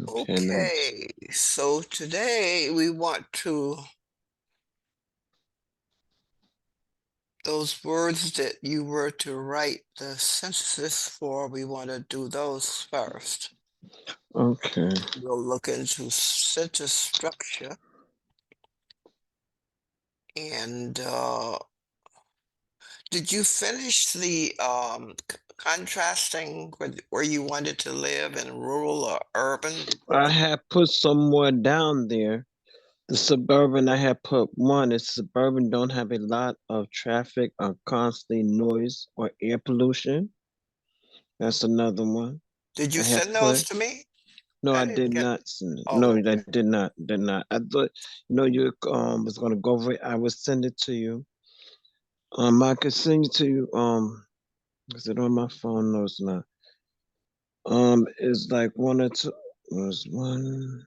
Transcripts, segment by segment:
Okay, nice. Okay, so today we want to, those words that you were to write the synthesis for, we want to do those first. Okay. We'll look into sentence structure and did you finish the contrasting where you wanted to live in rural or urban? I had put some more down there. The suburban, I had put one. It's suburban don't have a lot of traffic or constantly noise or air pollution. That's another one. Did you I had send those put. to me? No, I I didn't did get. not send it. No, Oh, I okay. did not. Did not. I thought, you was gonna go over it. I would send it to you. I could send it to you. Is it on my phone? No, it's not. It's like one or two. Was one.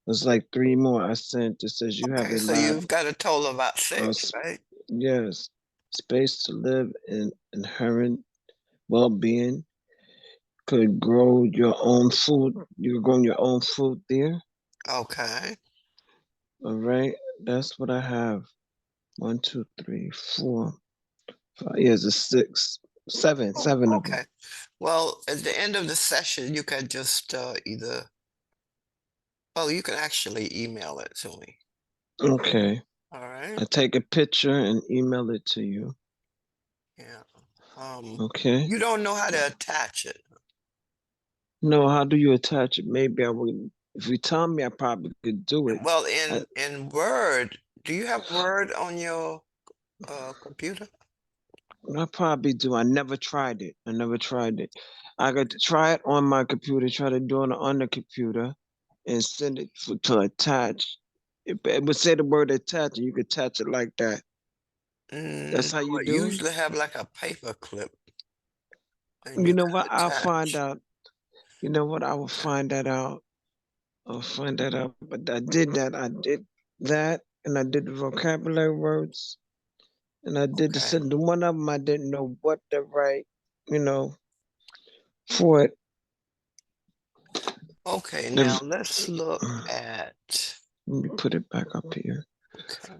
There's like three more I sent. It says you have Okay, a so lot you've got a total of about of six, right? yes, space to live in inherent well-being. Could grow your own food. You're growing your own food there. Okay. All right, that's what I have. One, two, three, four, five. Yes, it's six, seven, Oh, seven of them. okay. Well, at the end of the session, you can just either, well, you can actually email it to me. Okay, All right. I take a picture and email it to you. Yeah. Um, Okay. you don't know how to attach it. No, how do you attach it? Maybe I would. If you tell me, I probably could do it. Well, I, in Word, do you have Word on your computer? I probably do. I never tried it. I never tried it. I got to try it on my computer, try to do it on the computer, and send it to attach. It would say the word attach, and you could attach it like that. That's how No, you it do it. usually have like a paper clip and You you know can what? I'll find attach. out. You know what? I will find that out. I'll find that out. But I did that. I did that, and I did the vocabulary words, and I did the Okay. sentence. One of them I didn't know what to write. You know, for it. Okay, now The, let's look at, let me put it back up here. okay.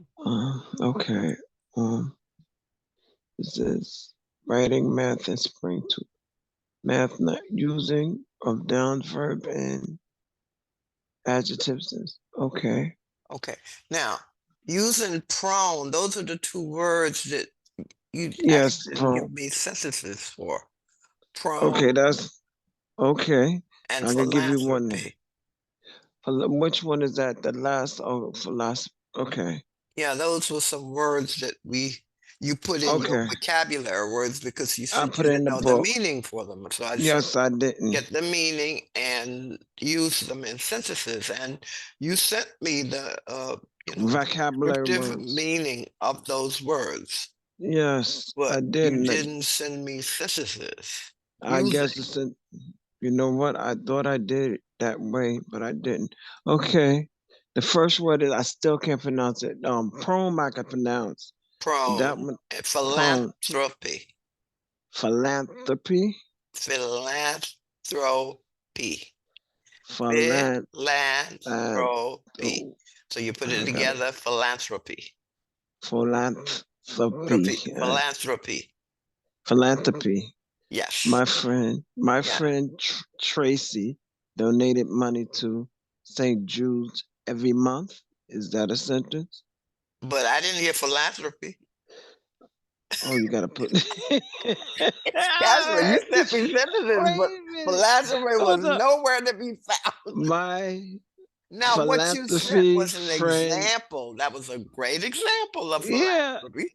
Okay. Um, this is writing math and spring to math not using of nouns, verb, and adjectives. Okay. Okay. Now, using prone, those are the two words that you actually Yes, didn't pro. give me sentences for. Okay, Prone that's okay. and I can give you one there. philanthropy. Which one is that? The last? Oh, for last. Okay. Yeah, those were some words that you put in your Okay. vocabulary words because you I said put you it in didn't the know the book. meaning for them. So I said, Yes, I didn't. get the meaning and use them in sentences. And you sent me the Vocabulary descriptive words. meaning of those words, Yes, but I you didn't. didn't send me sentences I guess using. it's a, you know what? I thought I did it that way, but I didn't. Okay. The first word is I still can't pronounce it. Prome I can pronounce. That Prone one, and prone. philanthropy. Philanthropy. Philanthropy. Philanthropy. Philanthropy. So you put it I got it. together, philanthropy. Philanthropy. Philanthropy. Philanthropy. Yes. My friend Yeah. Tracy donated money to St. Jude's every month. Is that a sentence? But I didn't hear philanthropy. Oh, you gotta put. Catherine, you sent me sentences, Wait but a minute. philanthropy was Hold up. nowhere to be found. My Now, what you sent philanthropy was an friend. example. That was a great example of Yeah. philanthropy,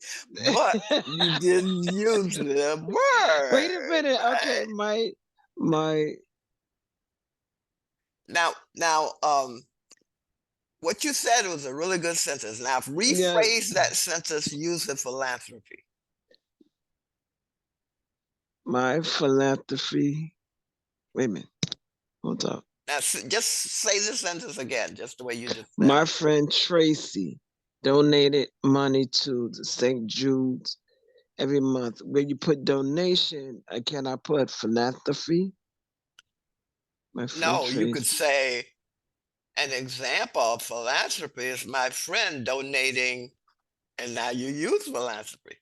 but you didn't use the Wait a word, minute. Okay, right? my. Now, what you said was a really good sentence. Now, Yeah, rephrase that sentence using philanthropy. my philanthropy. Wait a minute. Hold up. Now, just say the sentence again, just the way you just said My it. friend Tracy donated money to the St. Jude's every month. When you put donation, can I put philanthropy? My friend No, you could Tracy. say an example of philanthropy is my friend donating, and now you use philanthropy.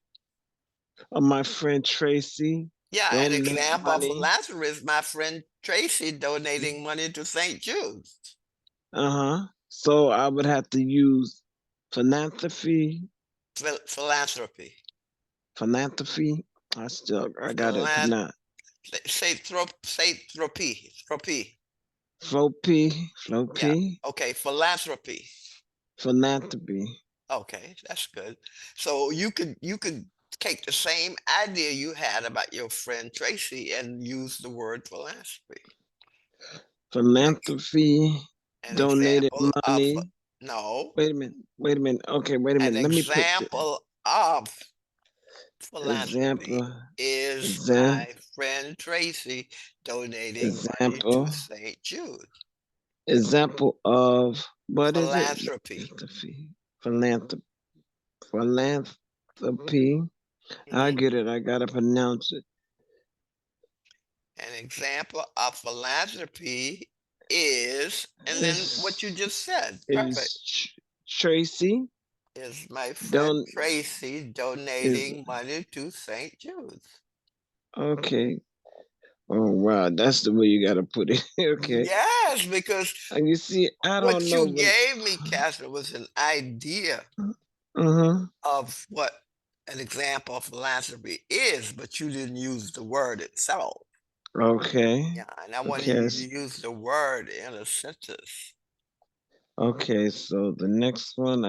My friend Tracy Yeah, an donate example of money. philanthropy is my friend Tracy donating money to St. Jude's. Uh-huh. So I would have to use philanthropy. Philanthropy. Philanthropy. I got it Philan pronounce. say tropy. Tropy. Flopy. Yeah. Flopy. Okay, philanthropy. Philanthropy. Okay, that's good. So you could take the same idea you had about your friend Tracy and use the word philanthropy. Philanthropy. An Donated example of money. no, Wait a minute. Wait a minute. Okay, wait a an minute. Let me put the example of philanthropy example. is Exam. my friend Tracy donating money to Example. St. Jude. Example of what is it? Philanthropy. Philanthropy. Philanthropy. Philanthropy. I Mhm. get it. I gotta pronounce it. An example of philanthropy is, and then what you Is just said, perfect, is Tracy is my friend don't Tracy is donating money to St. Jude's. okay. Oh wow, that's the way you gotta put it. Okay. Yes, because And you see, I don't what know you when. gave me, Catherine, was an idea Uh-huh. of what an example of philanthropy is, but you didn't use the word itself. Okay. Yeah, and I wanted Okay. you to use the word in a sentence. Okay. So the next one,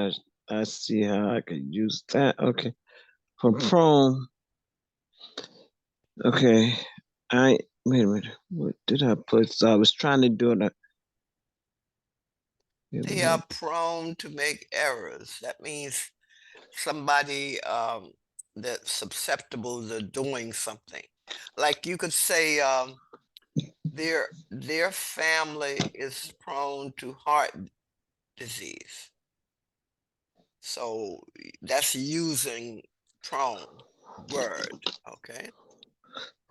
I see how I could use that. Okay. For prone. Okay. I wait a minute. What did I put? So I was trying to do it. Wait a They minute. are prone to make errors. That means somebody that's susceptible to doing something. Like you could say, their family is prone to heart disease. So that's using prone word. Okay.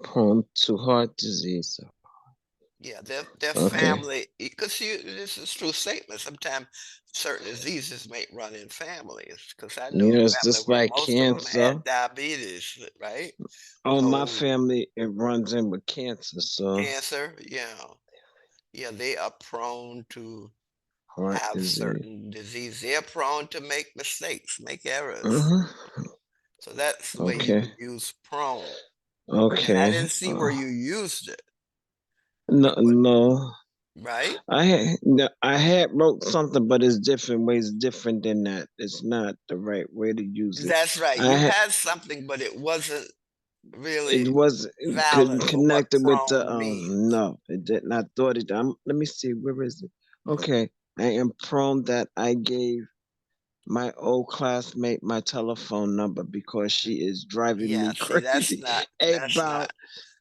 Prone to heart disease. Yeah, their Okay. family, because you this is true statement. Sometimes certain diseases may run in families. Because I know Yes, a family just where like most of them cancer. had diabetes, right? Oh, my So family, it runs in with cancer, so cancer, yeah, they are prone to heart have disease. certain disease. They're prone to make mistakes, make errors. Mm-hmm. So that's the way you Okay. would use prone. And I Okay. didn't see where you used it. No, You would, no. right? I had wrote something, but it's different ways, different than that. It's not the right way to use it. That's right. I You had had something, but it wasn't it really was valid for what connected with the prone means. no, it didn't. I thought it. Let me see. Where is it? Okay. I am prone that I gave my old classmate my telephone number because she is driving Yeah, me see, crazy that's about not,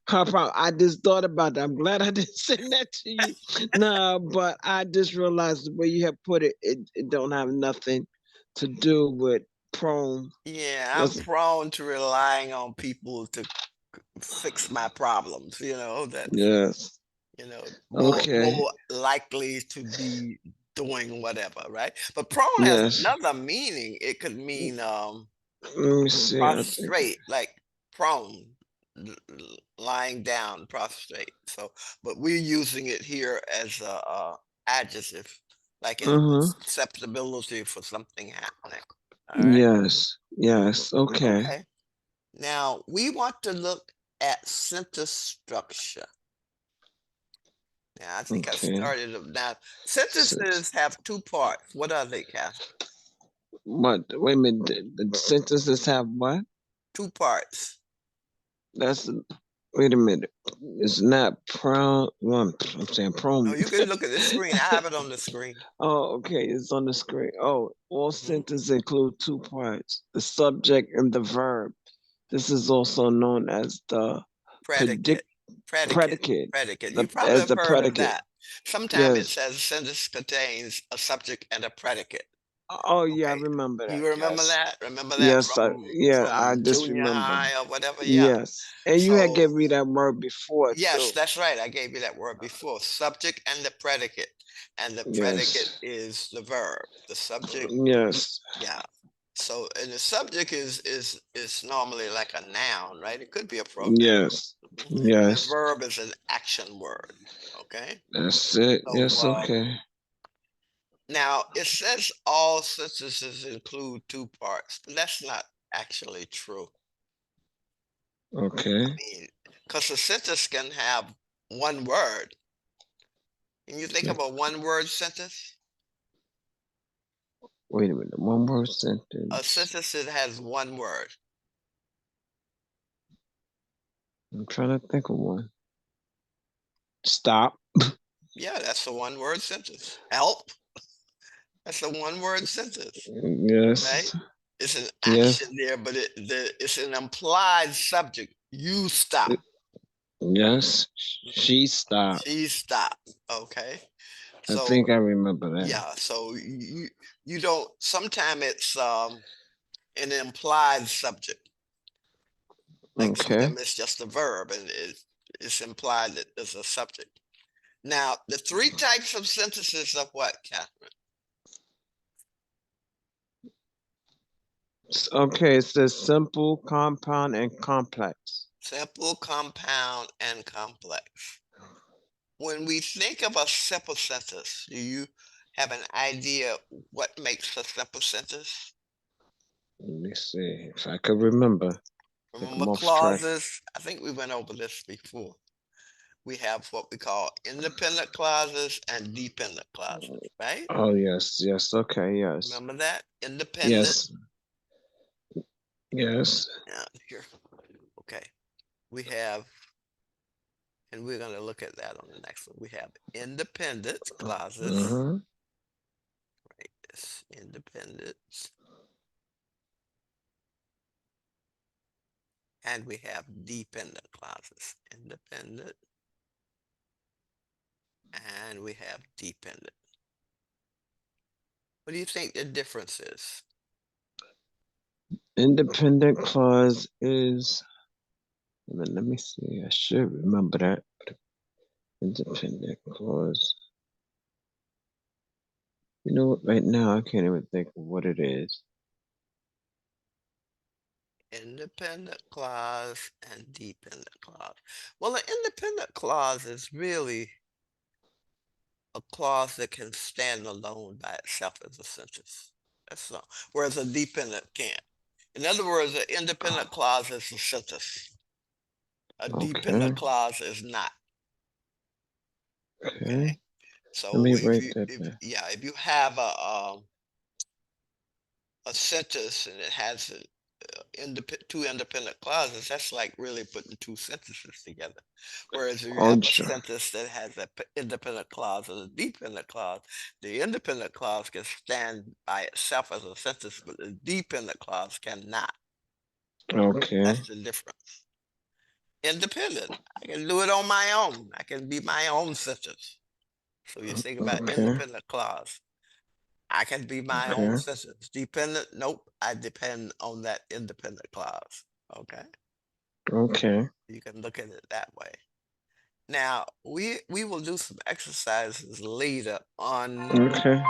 her problem. I just thought about that. I'm glad I didn't send that to you. No, but I just realized the way you have put it, it don't have nothing to do with prone. yeah, I'm Was prone to relying on people to fix my problems, that's, yes. Okay. more likely to be doing whatever, right? But prone has Yes. another meaning. It could mean Let me see. I think. prostrate, like prone, lying down, prostrate. So, but we're using it here as a adjective, like in Uh-huh. susceptibility for something happening. All right. Yes. Yes. Okay. Okay. Now we want to look at sentence structure. Now I think I Okay. started them. Now Since sentences have two parts. What are they, Cass? what? Wait a minute. The sentences have what? Two parts. That's wait a minute. It's not prone. Well, I'm saying No, prone. you can look at the screen. I have it on the screen. Oh, okay. It's on the screen. Oh, all Mhm. sentences include two parts: the subject and the verb. This is also known as the Predicate. predict Predicate. predicate. Predicate. The You probably as have the heard of predicate. that. Sometimes it Yes. says a sentence contains a subject and a predicate. Oh yeah, I Okay. remember that. You remember Yes. that? Remember that Yes, from I just junior remember. high or whatever? Yeah. Yes. And you had So gave me that word before yes, too. that's right. I gave you that word before. Subject and the predicate. And the predicate Yes. is the verb. The subject, Yes. yeah. So and the subject is normally like a noun, right? It could be a pronoun. Yes. And the Yes. verb is an action word. Okay. That's it. So Yes, okay. now it says all sentences include two parts, but that's not actually true. I Okay. mean, because a sentence can have one word. Can you think of a one-word sentence? Wait a minute. One more A sentence. sentence that has one word. I'm trying to think of one. Stop. Yeah, that's a one-word sentence. Help. That's a one-word sentence, right? Yes. It's an Yes. action there, but it's an implied subject. You stop. Yes. Mhm. She stopped. She stopped. Okay. I So think I remember that. yeah, so you don't. Sometimes it's an implied subject. Like Okay. sometimes it's just a verb, and it's implied that there's a subject. Now, the three types of sentences of what, Catherine? Okay, it says simple, compound, and complex. Simple, compound, and complex. When we think of a simple sentence, do you have an idea what makes a simple sentence? Let me see if I could remember. I think Remember I'm off track. clauses? I think we went over this before. We have what we call independent clauses and dependent clauses, right? Oh yes, yes. Okay, yes, Remember that? Independent. yes, yes. Yeah, here. Okay. We have, and we're going to look at that on the next one. We have independent clauses. Uh-huh. Right. It's independence. And we have dependent clauses. Independent. And we have dependent. What do you think the difference is? Independent clause is. Let me see. I should remember that. Independent clause. You know what? Right now, I can't even think of what it is. Independent clause and dependent clause. Well, an independent clause is really a clause that can stand alone by itself as a sentence. That's all. Whereas a dependent can't. In other words, an independent clause is a sentence. A Okay. dependent clause is not. Okay. Okay. Let So me write that if down. yeah, if you have a sentence and it has two independent clauses, that's like really putting two sentences together. Whereas if you Oh, have a sentence that has an independent clause and a dependent clause, the independent clause can stand by itself as a sentence, but the dependent clause cannot. okay. That's the difference. Independent, I can do it on my own. I can be my own sentence. So you think about Okay. independent clause. I can be my own Okay. sentence. Dependent, nope. I depend on that independent clause. Okay. Okay. You can look at it that way. Now, we will do some exercises later on Okay.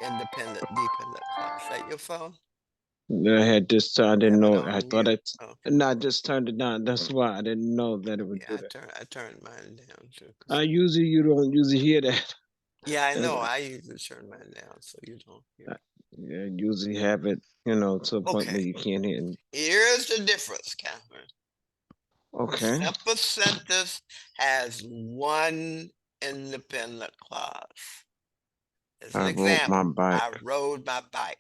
independent, dependent clause. Is that your phone? I had just I You didn't have it know. I on thought mute? it. Okay. And I just turned it down. That's why I didn't know that it would Yeah, do that. I turned mine down too. I usually you don't usually hear that. Yeah, I That's know. why. I usually turn mine down so you don't hear I, it. yeah, usually have it, to a point Okay. where you can't hear. Here's the difference, Catherine. A Okay. simple sentence has one independent clause. As an I rode my example, I bike. rode my bike.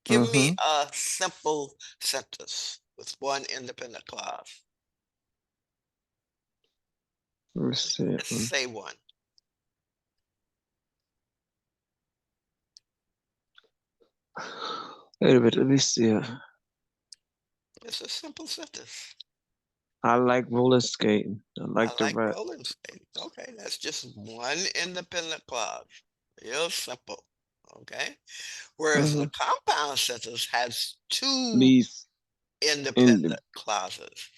Give me Mm-hmm. a simple sentence with one independent clause. Let me see. Let's say one. Wait a minute. Let me see. It's a simple sentence. I like roller skating. I I like to like ride. rolling skating. Okay, that's just one independent clause. Real simple. okay? Whereas the Mm-hmm. compound sentence has two These in the independent clauses.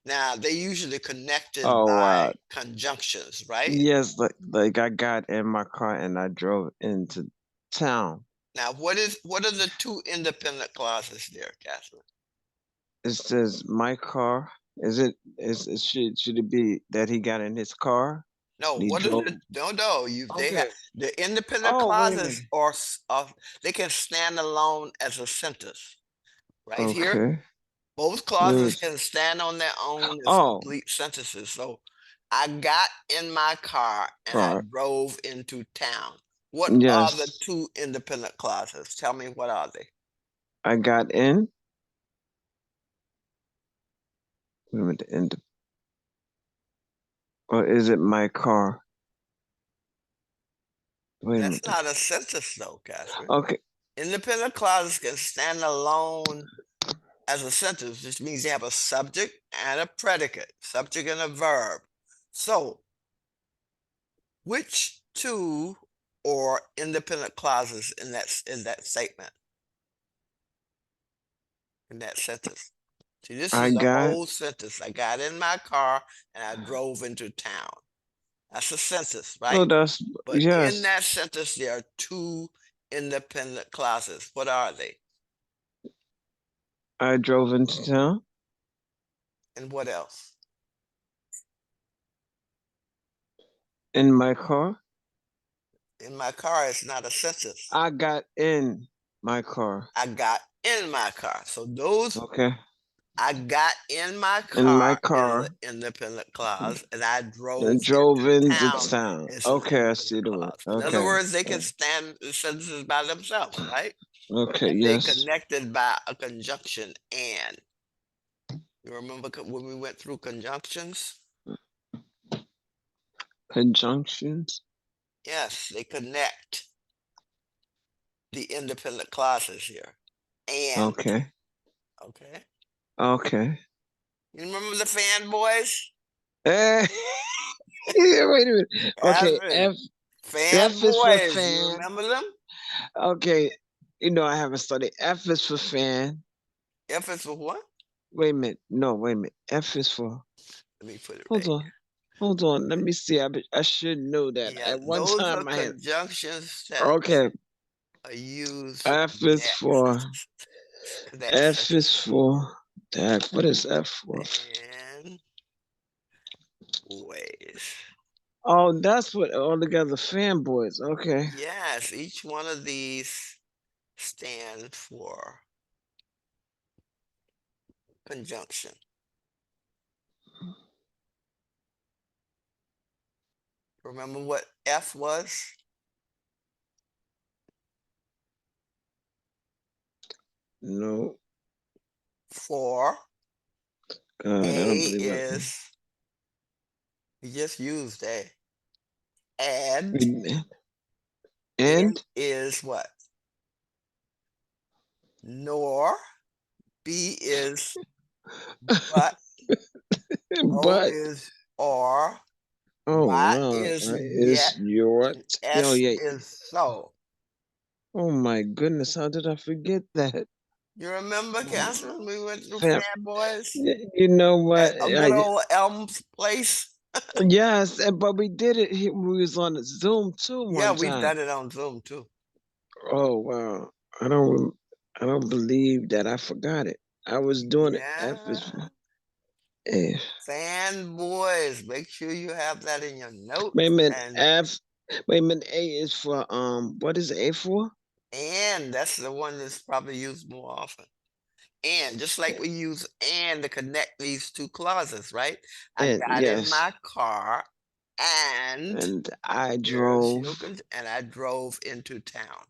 Now, they usually connected oh by wow. conjunctions, right? Yes, like I got in my car and I drove into town. Now, what are the two independent clauses there, Catherine? It says my car. Should it be that he got in his car No, and he what is drove? it? No. They have Okay. the independent Oh, wait a minute. clauses are they can stand alone as a sentence. Right here, Okay. both clauses News. can stand on their own as Oh, complete sentences. So, I got in my car and I car. drove into town. What are the Yes. two independent clauses? Tell me, what are they? I got in. Wait a minute. Or is it my car? Wait a That's minute. not a sentence, though, Catherine. Okay. Independent clauses can stand alone as a sentence, which means they have a subject and a predicate, subject and a verb. So, which two or independent clauses in that statement, in that sentence? See, this I is the got. whole sentence. I got in my car and I drove into town. That's a sentence, So right? that's But in yes. that sentence, there are two independent clauses. What are they? I drove into town And what else? in my car. In my car is not a sentence. I got in my car. I got in my car. So those Okay. I got in my In my car is an car independent clause, and I and drove drove into into town town. is an Okay, I see independent the word. clause. In other Okay. words, they can stand the sentences by themselves, right? Okay, And they yes. connected by a conjunction and. You remember when we went through conjunctions? Conjunctions. Yes, they connect the independent clauses here. And, Okay. okay. Okay. You remember the fanboys? Eh, yeah, wait a minute. Okay, Catherine, F is for fanboys, you fan. remember them? Okay, I haven't studied. F is for fan. F is for what? Wait a minute. No, wait a minute. F is for. Let me put it Hold right on. Hold on. Let me see. I should know that. here. Yeah, At one those are time I had. conjunctions that Okay. are used to F is connect for. sentences. Connect F sentences. is for. That. What is F for? Fanboys. Oh, that's what all together fanboys. Okay. Yes, each one of these stand for conjunction. Remember what F was? No. For. God, I don't A believe it. is, we just used A. And. N And is what? Nor. B is but. O but is or. oh Y wow, is yet. is your And oh S yeah. is so. Oh my goodness, how did I forget that? You remember, Catherine, we went through Fam, Fanboys you know at what? a good old Elm's place? Yes, but we did it. We was on Zoom too Yeah, one we've time. done it on Zoom too. Oh wow, I don't believe that I forgot it. I was doing it. F is Yeah. for F. Fanboys. Make sure you have that in your Wait a notes. minute, F. Wait a minute, A is for What is A for? And that's the one that's probably used more often. And just like we use and to connect these two clauses, right? I And got in yes, my car and and I there's drove. and I drove into town.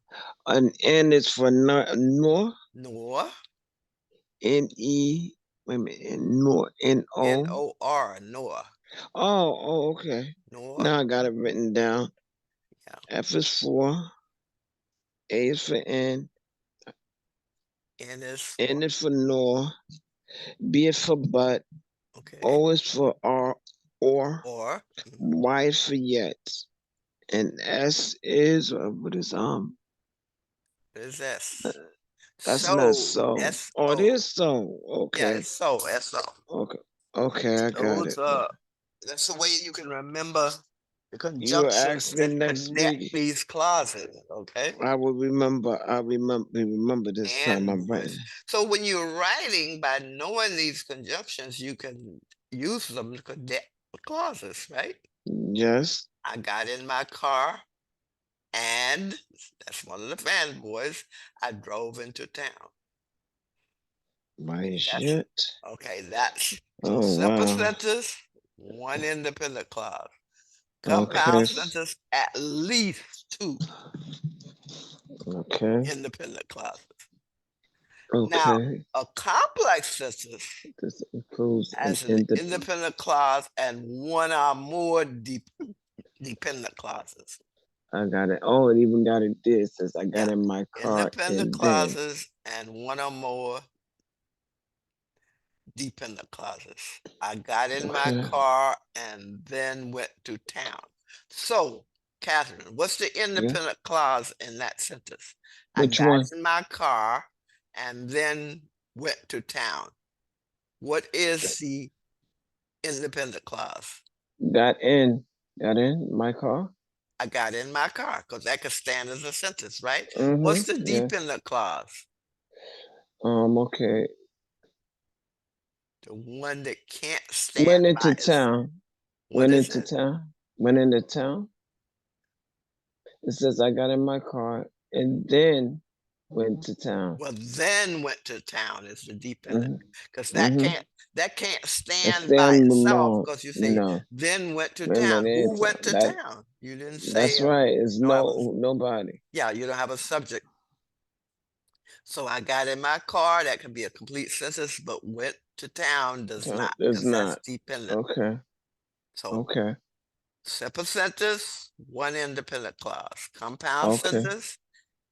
An N is for Nor. Nor, N-E. Wait a minute. Nor. N-O. Nor, Nor, Oh, okay. Nor. Now I got it written down. Yeah. F is for, A is for N, N is for, N is for Nor, B is for but, okay. O is for or, Or, Y is for yet, and S is what is is S. That's not So, so. Oh, it S-O. is so. Yeah, Okay. it's so, S-O. Okay. Okay, I got Those it. are, that's the way you can remember the You will conjunctions ask me that next connect week. these clauses, okay? I will remember. I remember this time. And I'm voice. writing. So when you're writing, by knowing these conjunctions, you can use them to connect the clauses, right? Yes. I got in my car and that's one of the fanboys. I drove into town. My That's shit. okay. That's so Oh simple wow. sentence, one independent clause. Okay. Compound sentence, at least two Okay. independent clauses. Now, Okay. a complex sentence This includes an has an independent clause and one or more dependent clauses. I got it. Oh, it even got it. This says I got Yeah, in my car independent and then. clauses and one or more dependent clauses. I got in my Okay. car and then went to town. So, Catherine, what's the Yeah. independent clause in that sentence? I Which got one? in my car and then went to town. What is the independent clause? Got in. Got in my car. I got in my car because that could stand as a sentence, right? What's the Yeah. dependent clause? Okay. The one that can't Went stand by into itself. town. What Went is into it? town. Went into town. It says I got in my car and then went to town. Well, then went to town is the dependent Mm-hmm. because Mm-hmm. that can't And stand stay by on the itself lawn. because you say No. then went to Wait a town. minute. Who went to That town? You didn't say that's right. It's you don't have a nobody. yeah, you don't have a subject. So I got in my car, that could be a complete sentence, but went to town does not It's because that's not. dependent. Okay. So Okay. simple sentence, one independent clause. Compound Okay. sentence,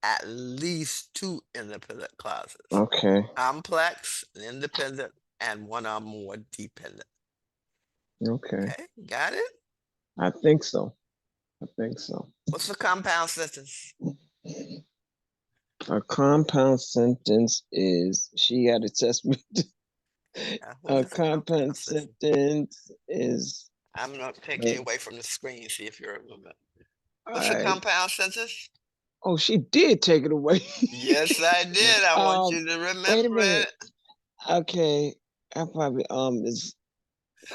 at least two independent clauses. Okay. Complex, independent, and one or more dependent. Okay. Okay, got it? I think so. I think so. What's the compound sentence? A compound sentence is she got to test me. What A is a compound compound sentence? sentence is I'm not taking you away from the screen, see if you remember. What's a I compound sentence? oh she did take it away. Yes, I did. I want you to Wait a remember minute. it. Okay. I probably is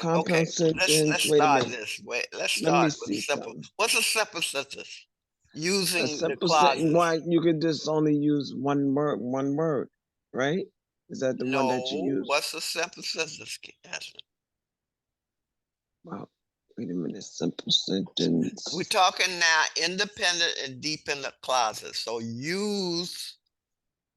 Okay, compound let's sentence. Wait a start minute. this. Wait, let's Let me start with see simple. something. What's a simple sentence? A Using the simple sentence. clauses. Why you could just only use one word, right? Is that the one that you No, use? what's a simple sentence, Catherine? Wow. Wait a minute. Simple We're sentence. talking now independent and dependent clauses. So use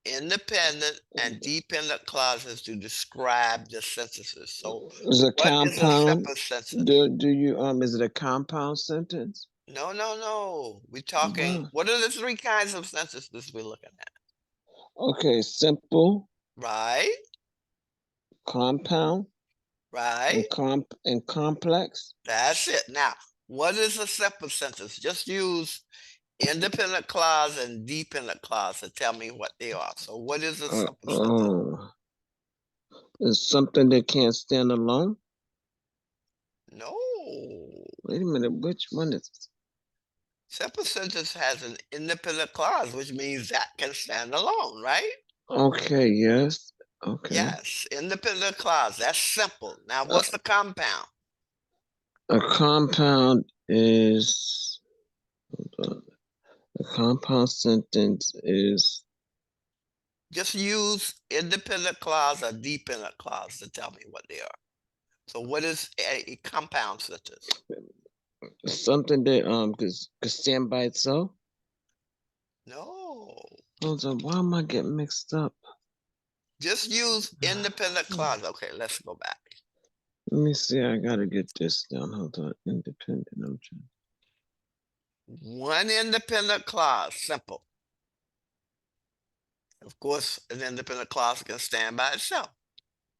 independent and dependent clauses to describe the sentences. So Is a what is a compound? simple sentence? Do you is it a compound sentence? No, no, no. We're talking, Wow. what are the three kinds of sentences we're looking at? Okay, simple, Right, compound, right. and complex. That's it. Now, what is a simple sentence? Just use independent clause and dependent clause to tell me what they are. So what is a Uh, simple sentence? uh, is something that can't stand alone. No. Wait a minute, which one is it? Simple sentence has an independent clause, which means that can stand alone, right? Okay, yes. Okay. Yes, independent clause. That's simple. Now, Uh, what's the compound? a compound is hold on. A compound sentence is Just use independent clause or dependent clause to tell me what they are. So, what is a compound sentence? something that could stand by itself. No. Hold on, why am I getting mixed up? Just use independent clause. Okay, let's go back. Let me see. I gotta get this down. Hold on. Independent. I'm trying. One independent clause, simple. Of course, an independent clause can stand by itself.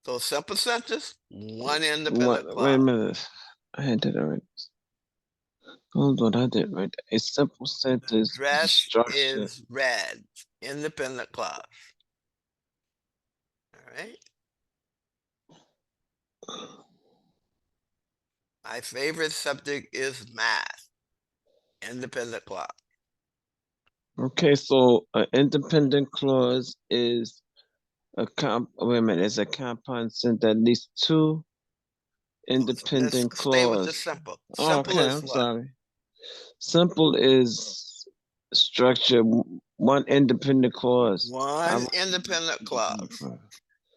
So simple sentence, one independent What? Wait a clause. minute. I had that already. Hold on. I did right. A simple The sentence dress structure. is red. independent clause. All right. My favorite subject is math, independent clause. Okay, so an independent clause is wait a minute, it's a compound sentence that at least two Let's independent stay with the clause. simple. Oh, Simple okay, is I'm what? sorry. Simple is structure, one independent clause. I One wrote independent independent clause. clause.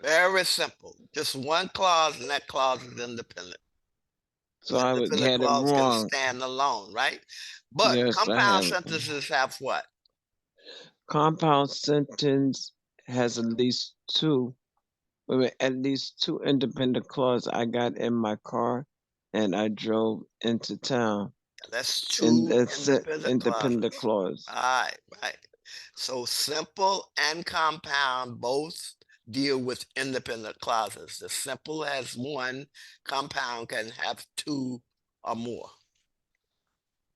Very simple. Just one clause, and that clause is independent. So An I independent had it clause can wrong. stand alone, right? But Yes, I compound have it wrong. sentences have what? Compound sentence has at least two, wait a minute, at least two independent clauses. I got in my car and I drove into town. That's And two that's it, independent independent clauses. clause. Right, right. So simple and compound both deal with independent clauses. The simple has one, compound can have two or more.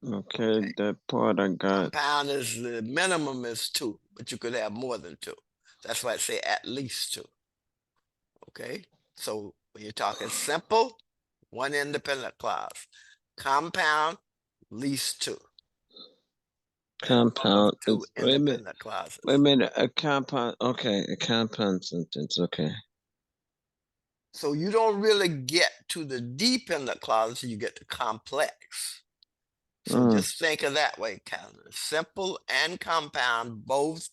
Okay, Okay. that part I got. Compound is the minimum is two, but you could have more than two. That's why I say at least two. Okay. So when you're talking simple, one independent clause. Compound, least two. Minimum of Compound two is, independent wait a clauses. minute, a compound, okay, a compound sentence, okay. So you don't really get to the dependent clauses, you get to complex. So Mm, just think of that way, Calvin. Simple and compound both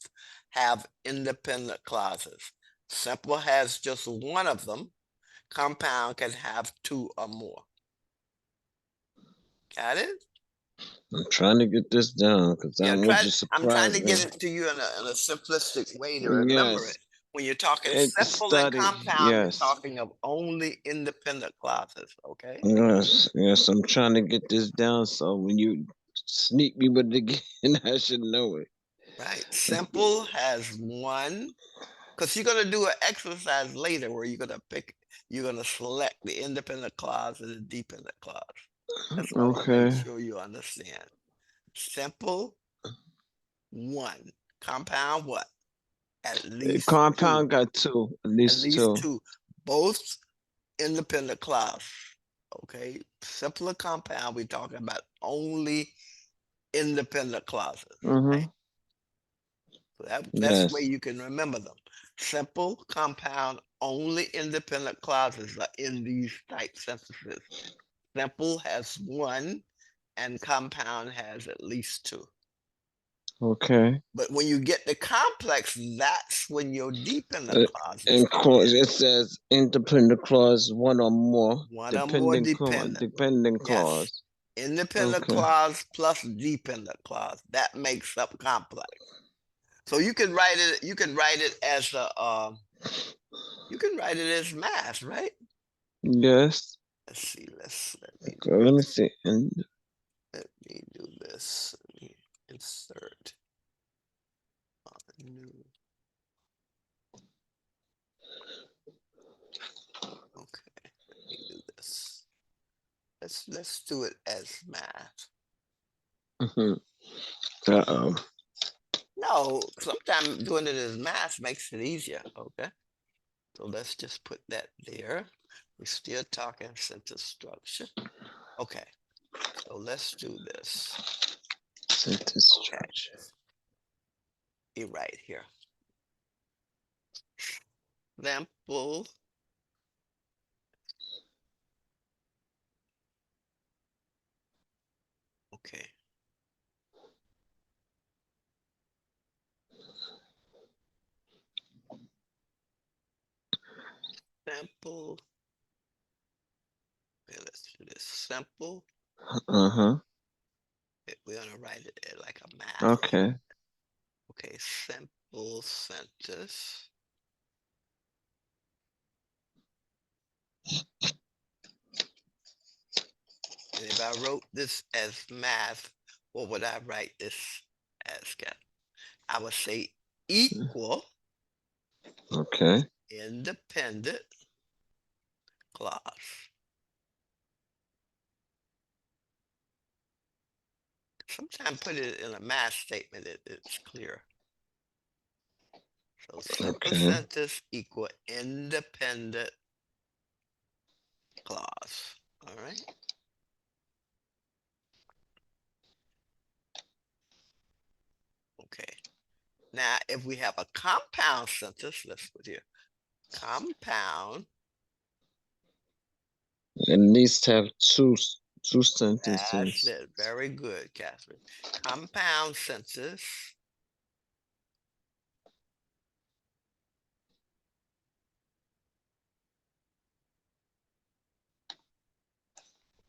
have independent clauses. Simple has just one of them. Compound can have two or more. Got it? I'm trying to get this down because I Yeah, want you to I'm trying surprise to me. get it to you in a simplistic way to remember it. Yes, When you're talking and simple and study, compound, you're yes. talking of only independent clauses, okay? Yes, yes, I'm trying to get this down so when you sneak me with it again, I should know it. Right. Simple has one, because you're going to do an exercise later where you're going to select the independent clause and the dependent clause. That's what I want to make Okay. sure you understand. Simple, one. Compound, what? At least two. Compound got two, at At least least two. two. Both independent clause. Okay. Simple and compound, we're talking about only independent clauses. Right? Mm-hmm. So that's the way Yes. you can remember them. Simple, compound, only independent clauses are in these type sentences. Simple has one and compound has at least two. Okay. But when you get the complex, that's when your dependent Uh, clauses and come clause, in. it says independent clause, one or more, One or more dependent. dependent Yes. clause. Independent Okay. clause plus dependent clause. That makes up complex. So you can write it as you can write it as math, right? Yes. Let's see. Let me do So let me this. see. And Let me do this. Let me insert new. Okay. Let me do this. Let's do it as math. mhm. Uh-oh. No, sometimes doing it as math makes it easier. Okay. So let's just put that there. We're still talking sentence structure. Okay. So let's do this. Sentence Okay. structure. Be right here. Example. Okay. Simple. Okay, let's do this. Simple. Uh-huh. We're gonna write it like a math. Okay. Okay, simple sentence. And if I wrote this as math, what would I write this as, Ken? I would say equal Okay. independent clause. Sometimes put it in a math statement, it's clear. So simple Okay. sentence equal independent clause. All right. Okay. Now, if we have a compound sentence, let's put here compound. It needs to have two That's sentences. it. Very good, Catherine. Compound sentence.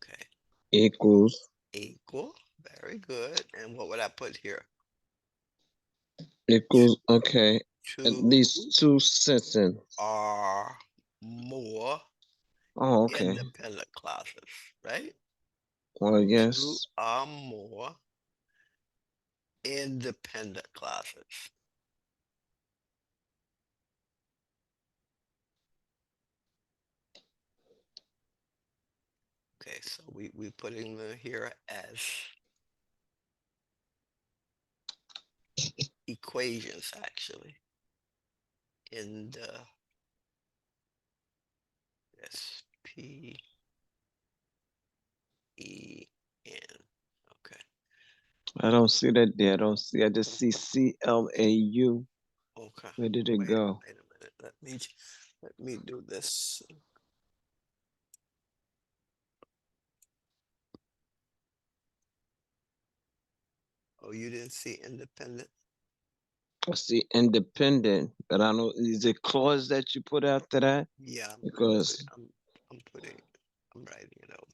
Okay. Equals. Equal. Very good. And what would I put here? Equals. Okay. At Two least two sentences. or more Oh, okay. independent clauses, right? Well, Two yes. or more independent clauses. Okay, so we putting them here as equations actually in the SPEN. Okay. I don't see that there. I don't see. I just see CLAU. Okay. Where did it go? Wait a minute. Let me do this. Oh, you didn't see independent? I see independent, but I don't. Is it clause that you put after that? Yeah, Because I'm putting I'm writing it out.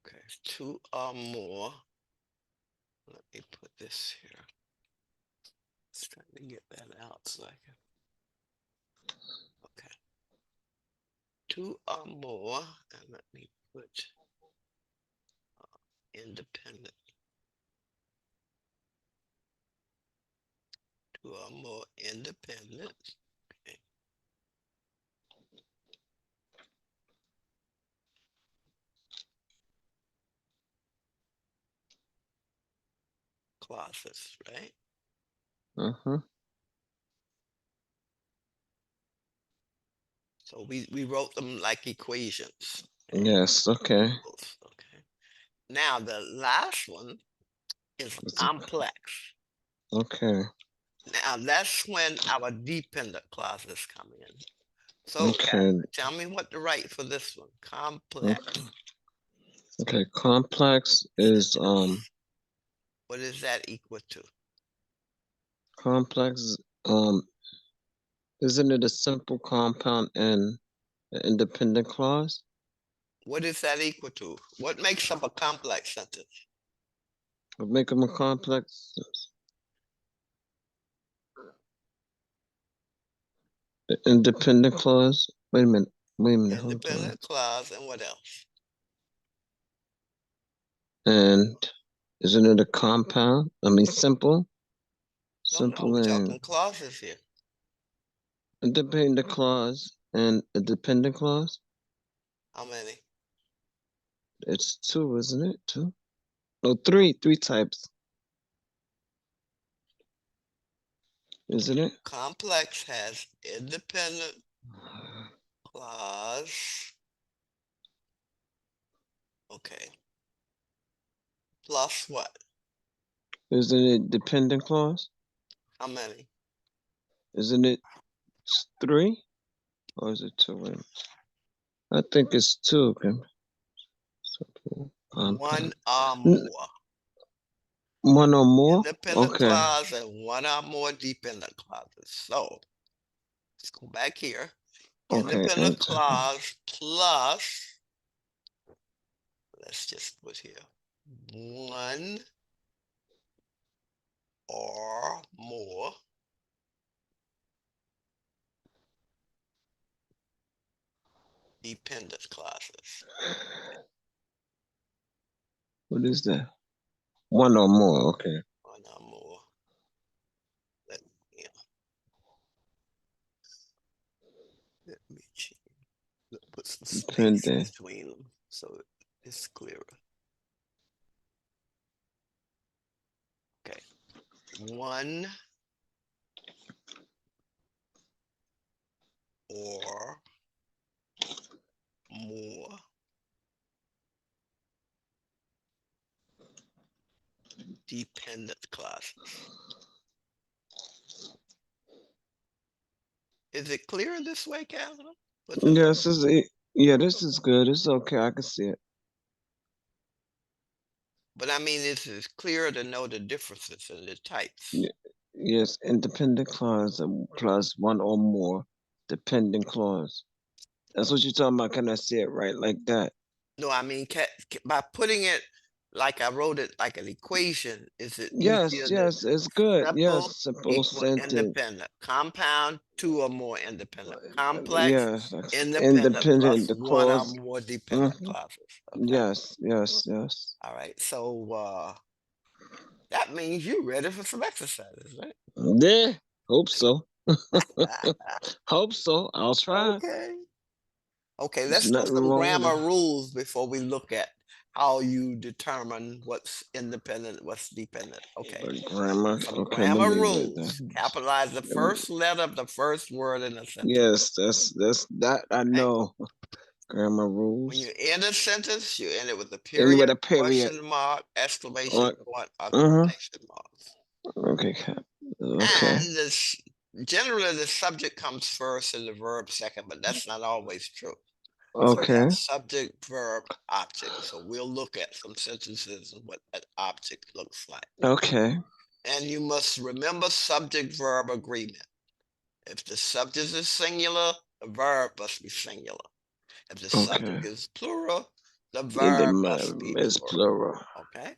Okay, two or more. Let me put this here. Just trying to get that out so I can. Okay. Two or more, and let me put independent. Two or more independent. Okay. Clauses, right? So we wrote them like equations. yes. Okay. Okay. Now the last one is complex. Okay. Now that's when our dependent clauses come in. So Okay. Catherine, tell me what to write for this one. Complex. Okay. Complex is What is that equal to? complex isn't it a simple compound and an independent clause? What is that equal to? What makes up a complex sentence? Would make them a complex. The independent clause. Wait a minute. Wait a minute. Hold on. Independent clause and what else? And isn't it a compound? I mean, simple. No, Simple we're and talking clauses here. independent clause and a dependent clause. How many? It's two, isn't it? Two? No, three. Three types. Isn't it? Complex has independent clause. Okay. Plus what? Isn't it dependent clause? How many? Isn't it three? Or is it two? Wait a minute. I think it's two. Okay. Simple, One compound. or more. One or more? Independent Okay. clause and one or more dependent clauses. So let's go back here. Okay. Independent Enter. clause plus, let's just put here, one or more dependent clauses. What is that? One or more. Okay. One or more. Let me, let me change. Put some space. independent. between them, so it's clearer. Okay, one or more dependent clauses. Is it clear this way, Catherine? Yes, yeah, this is good. It's okay. I can see it. But I mean, it's clear to know the differences in the types. Yeah. Yes, independent clause plus one or more dependent clause. That's what you're talking about. Can I see it right like that? No, I mean, by putting it like I wrote it like an equation, is it easier Yes, to yes, it's good. simple Yes, simple equal sentence. independent, compound two or more independent, complex Yes, that's independent plus independent. The one or clause. more dependent Mhm. clauses. Okay. Yes, yes, yes. All right. So that means you're ready for some exercises, right? Yeah, hope so. Hope so. I'll try. Okay. Okay, There's let's do nothing some wrong with it. grammar rules before we look at how you determine what's independent, what's dependent. Okay, The grammar. some Okay, let grammar me write rules. that. Capitalize the Let me- first letter of the first word in a sentence. Yes, that's that I Okay? know. Grammar When you rules. end a sentence, you end it with a And with period, a period. question mark, exclamation On, point, or uh-huh. quotation marks. Okay, okay. And generally the subject comes first and the verb second, but that's not always true. So you Okay. have subject, verb, object. So we'll look at some sentences and what that object looks like. Okay. And you must remember subject verb agreement. If the subject is singular, the verb must be singular. If the Okay. subject is plural, the And verb must then be it's plural. plural. Okay?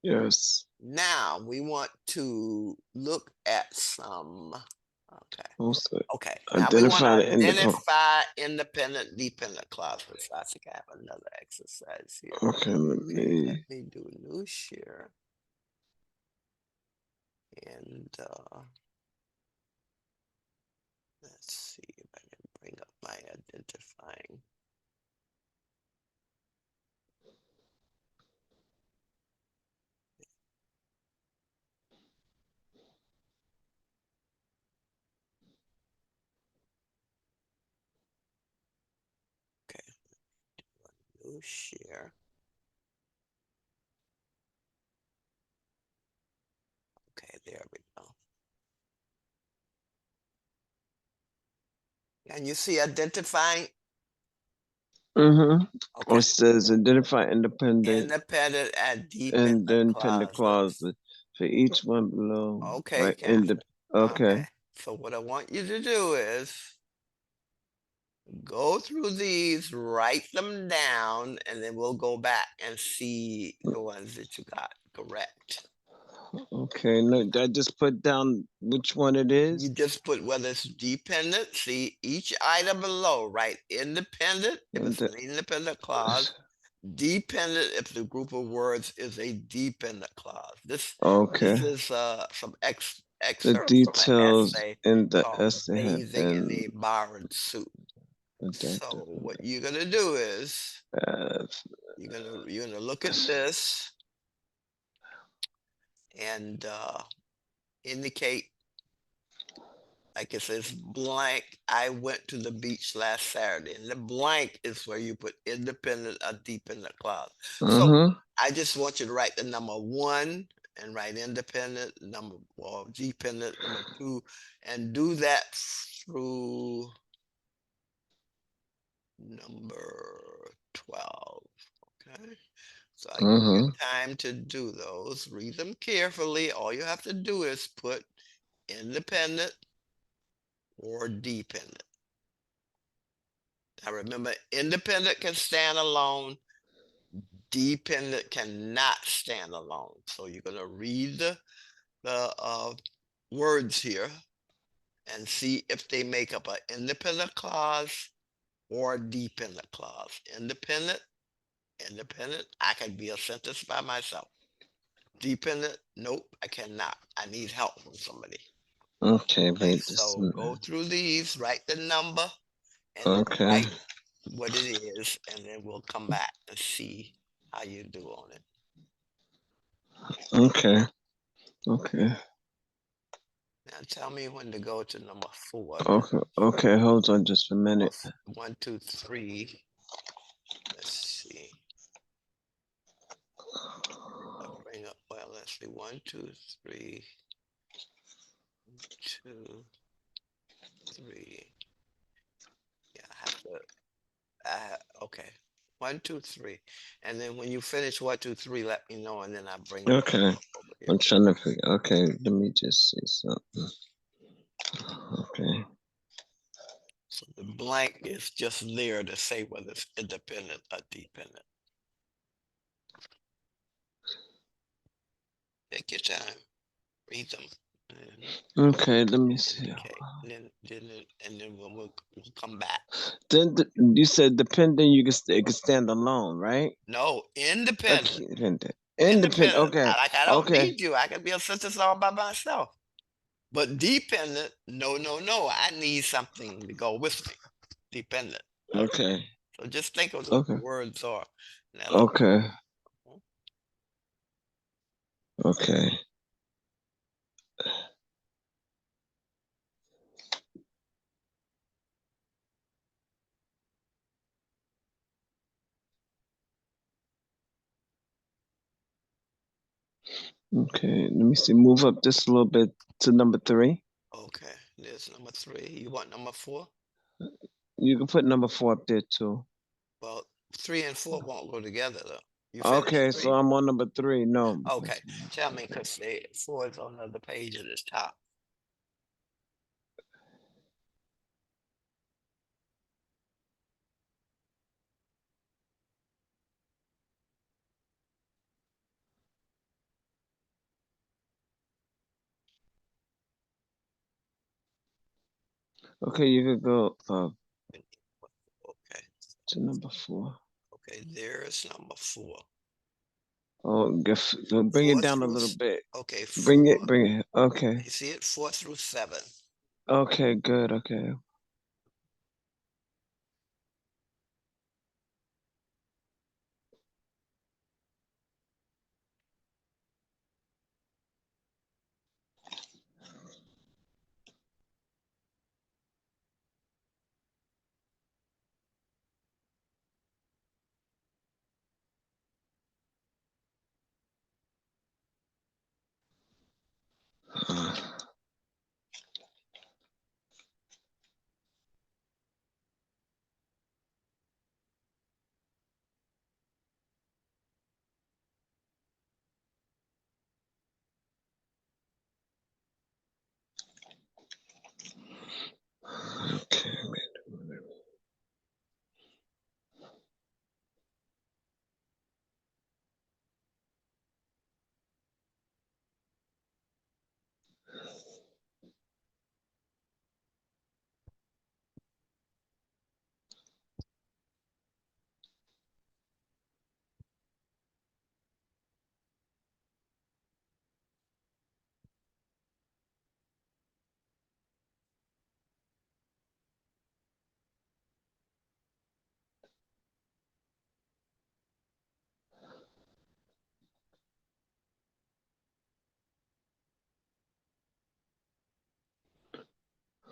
Yes. Now we want to look at some. Okay. Also, Okay. Now we want identify to the independent. identify independent, dependent clauses. I think I have another exercise here. Okay, let Okay, me. let me do new share. And let's see if I can bring up my identifying. Okay, new share. Okay, there we go. And you see identifying? Mm-hmm. Okay. It says identify independent Independent and and dependent then independent clauses. clauses for each one below. Okay, Right. Okay. Okay. So what I want you to do is go through these, write them down, and then we'll go back and see the ones that you got correct. Okay. No, I just put down which one it You is. just put whether it's dependent. See each item below, right? Independent if And it's an independent clause. Dependent if the group of words is a dependent clause. This okay. is some The excerpts from an details essay in the called essay have "Bathing in been a Borrowed Suit." So what identified you're gonna do is as you're gonna look at this and indicate, like it says blank. I went to the beach last Saturday, and the blank is where you put independent or dependent clause. So I just want you to write the number 1 and write independent, number or dependent, number 2, and do that through number 12. Okay. So I give you time to do those. Read them carefully. All you have to do is put independent or dependent. Now remember, independent can stand alone. Dependent cannot stand alone. So you're going to read the words here and see if they make up an independent clause or a dependent clause. Independent, independent, I can be a sentence by myself. Dependent, nope, I cannot. I need help from somebody. okay, Okay, wait just a so go minute. through these, write the number, and then Okay. write what it is, and then we'll come back and see how you do on it. Okay. Okay. Now tell me when to go to number 4. Okay. Okay. Hold on just a minute. 1, 2, 3. Let's see. I'll bring up, well, let's see. 1, 2, 3. 2, 3. Yeah, I have to. Okay. 1, 2, 3. And then when you finish 1, 2, 3, let me know, and then I bring it Okay. over here. I'm trying to figure. Okay. Let me just see something. Okay. So the blank is just there to say whether it's independent or dependent. Take your time, read them. Okay. Let me see. Okay, and then we'll come back. Then you said dependent. It can stand alone, right? No, independent. Independent. Independent. Independent. Okay. I don't Okay. need you. I can be a sentence all by myself. But dependent, no, no, no. I need something to go with me. Dependent. All right. Okay. So just think of what the Okay. words are. Now look. Okay. Okay. Okay. Let me see. Move up just a little bit to number 3. Okay, there's number 3. You want number 4? You can put number 4 up there too. Well, 3 and 4 won't go together though. You finished Okay, so 3? I'm on number 3. No. Okay, tell me because 4 is on another page at this top. Okay, you could go Okay, to number 4. okay, there's number 4. Oh, bring it 4 down a through, little bit. okay, Bring 4, it, bring it. Okay. you see it? 4 through 7. Okay, good. Okay. Okay.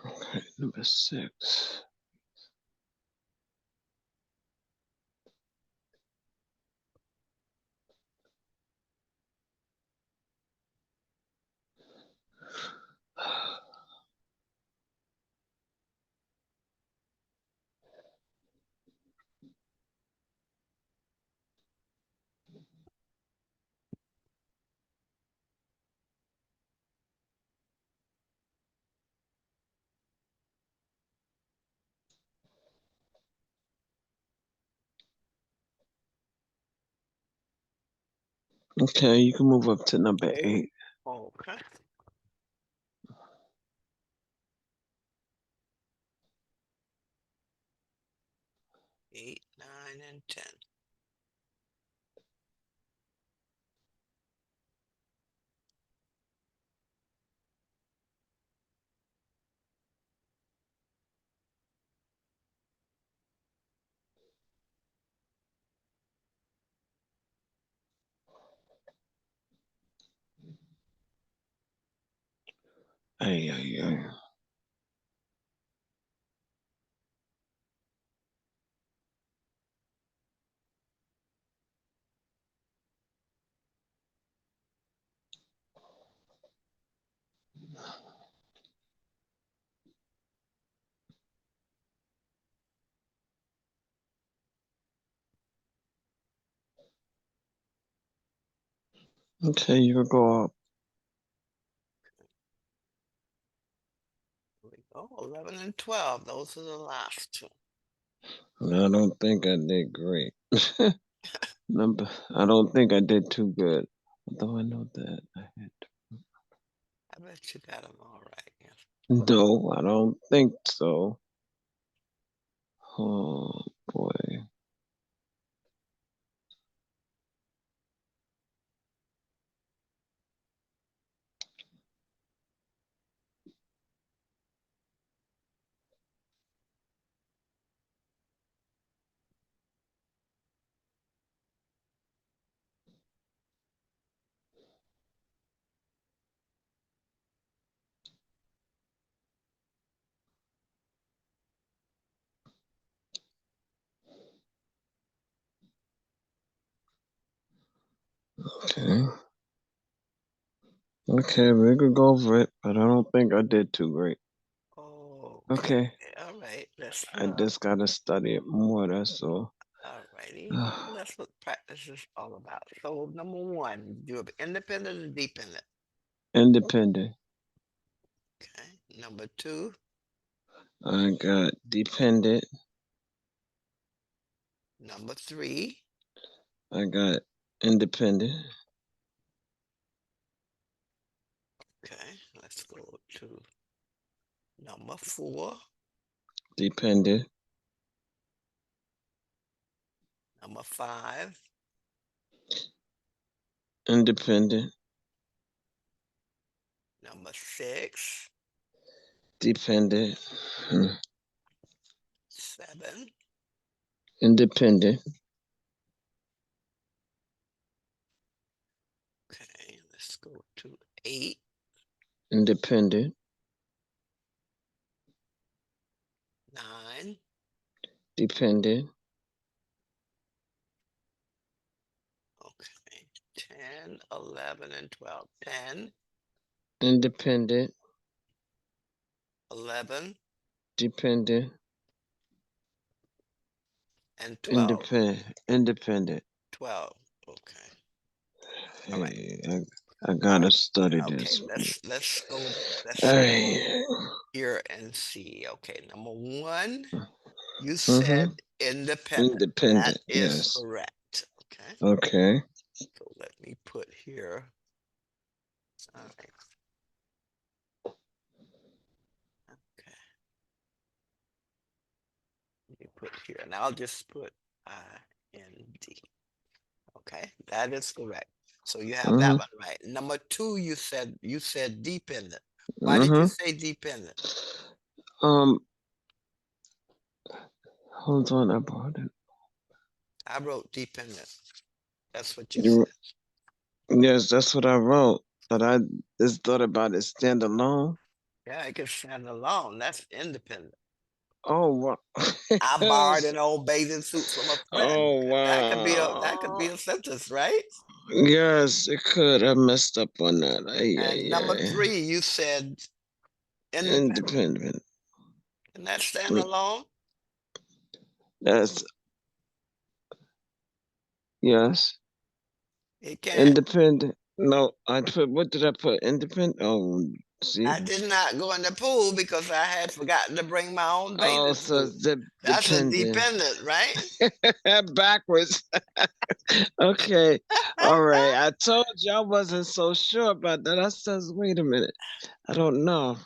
Okay, number 6. Okay, you can move up to number 8. Okay. 8, 9, and 10. Ay, ay, ay. Okay, you can go up. Here we go. 11 and 12. Those are the last two. I don't think I did great. I don't think I did too good. Although I know that I had. I bet you got them all right. Yeah. No, I don't think so. Oh boy. Okay. Okay, we could go over it, but I don't think I did too great. Oh, okay. Okay. All right. Let's I just gotta study it more, that's all. all righty. Well, that's what practice is all about. So number one, you have independent and dependent. Independent. Okay. Number two, I got dependent. number three, I got independent. okay. Let's go to number four, Dependent. number five, Independent. number six, Dependent. seven, Independent. okay. Let's go to eight, Independent. nine, Dependent. okay. 10, 11, and 12. 10, Independent. 11, Dependent. and 12. Independent. 12. Okay. All right. Hey, I All gotta right. study Okay. this. Let's go Hey. here and see. Okay. Number one, you Mm-hmm. said independent. That Independent. is Yes. correct. Okay. Okay. So let me put here. All right. Okay. Let me put here, and I'll just put IND. Okay, that is correct. So you have that Mm-hmm. one right. Number two, you said dependent. Why did you Mm-hmm. say dependent? Um, hold on, I brought it. I wrote dependent. That's what you You, said. yes, that's what I wrote. But I just thought about it standalone. Yeah, it can stand alone. That's independent. Oh wow. I borrowed an old bathing suit from a friend. Oh That could be wow. a sentence, right? Yes, it could. I messed up on that. Ay, And ay, number ay. three, you said independent. Independent. Can that stand alone? That's yes. It can't. Independent. No, I put what did I put? Independent. Oh, see. I did not go in the pool because I had forgotten to bring my own Oh, bathing so suit. it's That's a dependent. dependent, right? Backwards. Okay. All right. I told you I wasn't so sure about that. I says, wait a minute. I don't know.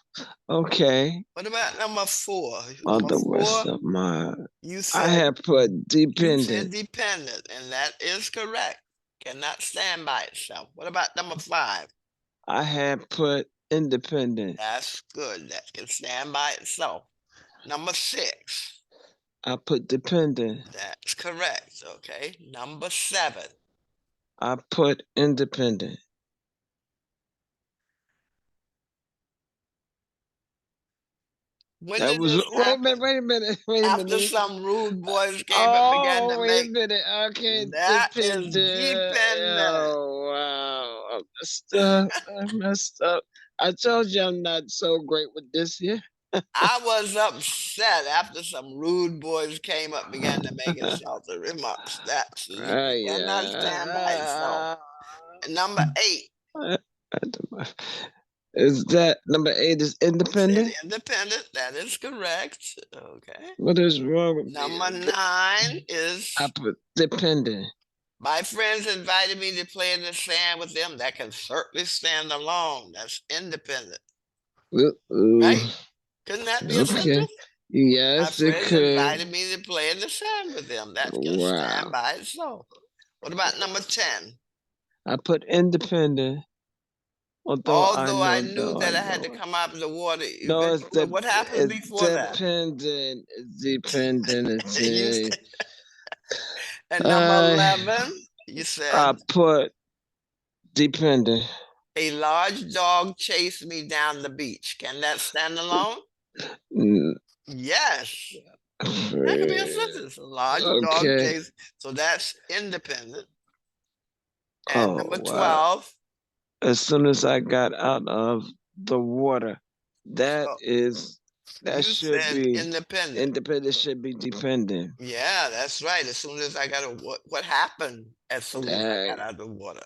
Okay. What about number four? All Number the rest four, of my you I said had put dependent. dependent, and that is correct. Cannot stand by itself. What about number five? I had put independent. That's good. That can stand by itself. Number six. I put dependent. That's correct. Okay. Number seven. I put independent. When That did was this wait a happen? minute, wait a minute, wait a minute. After Let me see. some rude boys came and began Oh, to wait a make minute. Okay, that is dependent. dependent. Oh wow, I messed up. I messed up. I told you I'm not so great with this here. I was upset after some rude boys came up began to make insulting remarks. That sleepy cannot stand by itself. Yeah. And number 8 Is that number 8 is said independent? independent. That is correct. Okay. What is wrong with me? Number 9 I is put dependent. my friends invited me to play in the sand with them. That can certainly stand alone. That's independent, Ooh, right? Couldn't that be a okay. sentence? My Yes, it friends could. invited me to play in the sand with them. That can stand Wow. by itself. What about number 10? I put independent, although I Although I know, knew though I that I had to know. come out of the water No, eventually. What happened it's before that? dependent. It's dependent. You It's said, and number I 11, you I said, put dependent. a large dog chased me down the beach. Can that stand alone? Mm, Yes. That could be a sentence. A large dog okay. chased. So that's independent. And Oh number wow. 12, As soon as I got out of the water, so that you should said be independent. independent. Should be dependent. Yeah, that's right. As soon as I got what happened as soon as I got Dang. out of the water.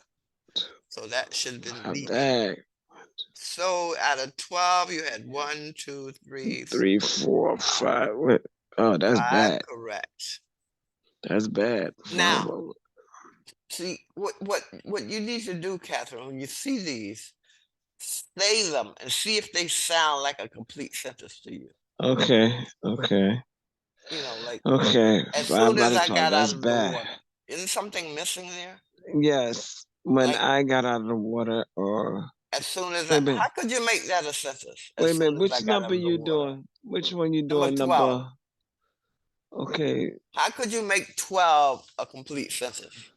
So that should have been leaping. Dang. So out of 12, you had one, two, three, 3, 4, 5. Wait. Oh, that's 5 bad. correct. That's bad. Now, see what you need to do, Catherine, when you see these, say them and see if they sound like a complete sentence to you. Okay. Okay. Like Okay. as 5 soon out as of I 12. got out That's of the bad. water. Isn't something missing there? Yes. When Like I got out of the water, or as soon as wait a how minute. could you make that a sentence? Wait As a minute. soon as I Which got number out of the you water. doing? Which one you Number doing? 12. Number. Okay. How could you make 12 a complete sentence?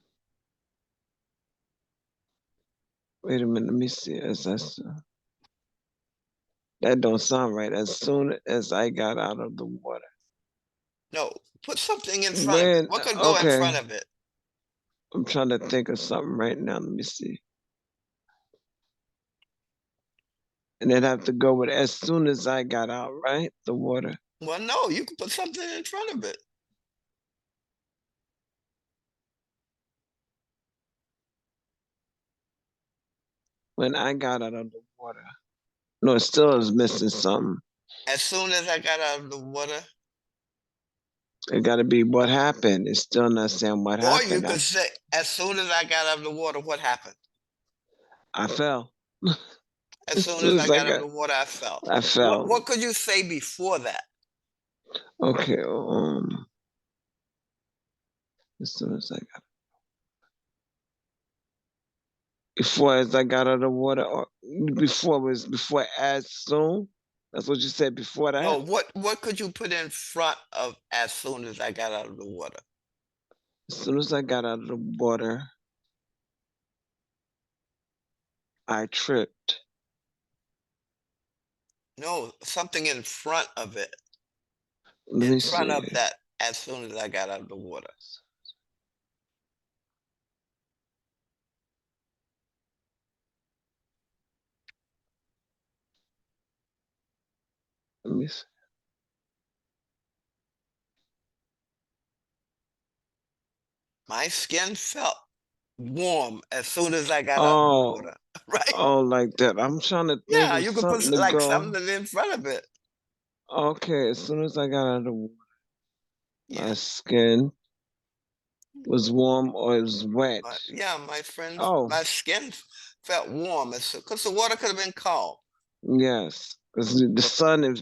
Wait a minute. Let me see. That don't sound right. As soon as I got out of the water. No, put something in front of it. When What could go in okay. front of it? I'm trying to think of something right now. Let me see. And it'd have to go with as soon as I got out, right? The water. Well, no, you can put something in front of it. When I got out of the water. No, it still is missing something. As soon as I got out of the water. It gotta be what happened. It's still not saying what Or you happened. could say, as soon as I got out of the water, what happened? I fell. As As soon as soon I as got out of the water, I fell. I fell. What could you say before that? Okay. As soon as I got before as I got out of the water, or before as soon. That's what you said before No, that. what could you put in front of as soon as I got out of the water? As soon as I got out of the water, I tripped. No, something in front of it. Let In me front see. of that, as soon as I got out of the water. Let me see. My skin felt warm as soon as I got out of the Oh, water, right? oh, like that. I'm trying to think Yeah, of you could put something to like go. something in front of it. Okay, as soon as I got out of the water, Yeah, my skin was warm or it was wet. yeah, my friend, Oh, my skin felt warm because the water could have been cold. yes. Because if the I sun is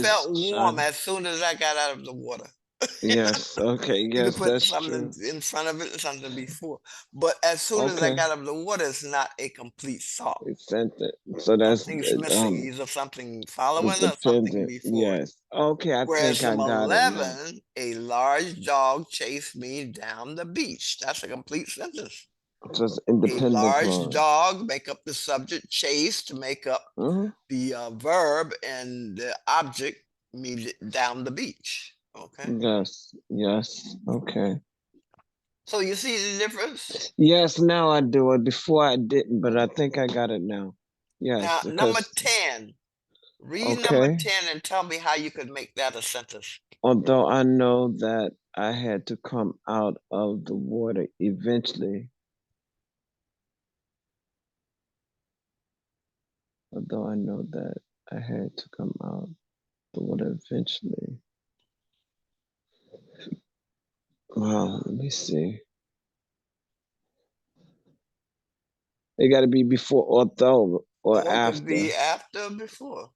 felt warm shining. as soon as I got out of the water. Yes, okay, You could yes, put that's something true. in front of it and something before. But as soon as I Okay, got out of the water, it's not a complete thought. it sent it. So that's Something's missing, either something following or something dependent. before it. Yes. Okay, I Whereas think I number got it now. 11, a large dog chased me down the beach. That's a complete sentence. So it's A independent large clause. dog, make up the subject, chase to make up Hmm. the verb, and the object down the beach. Okay. Yes. Yes. Okay. So you see the difference? Yes, now I do it. Before I didn't, but I think I got it now. Yes, Now, number because 10. Read number okay. 10 and tell me how you could make that a sentence. Although I know that I had to come out of the water eventually. Although I know that I had to come out the water eventually. Well, let me see. It got to be before although or Or it could after. be after or before.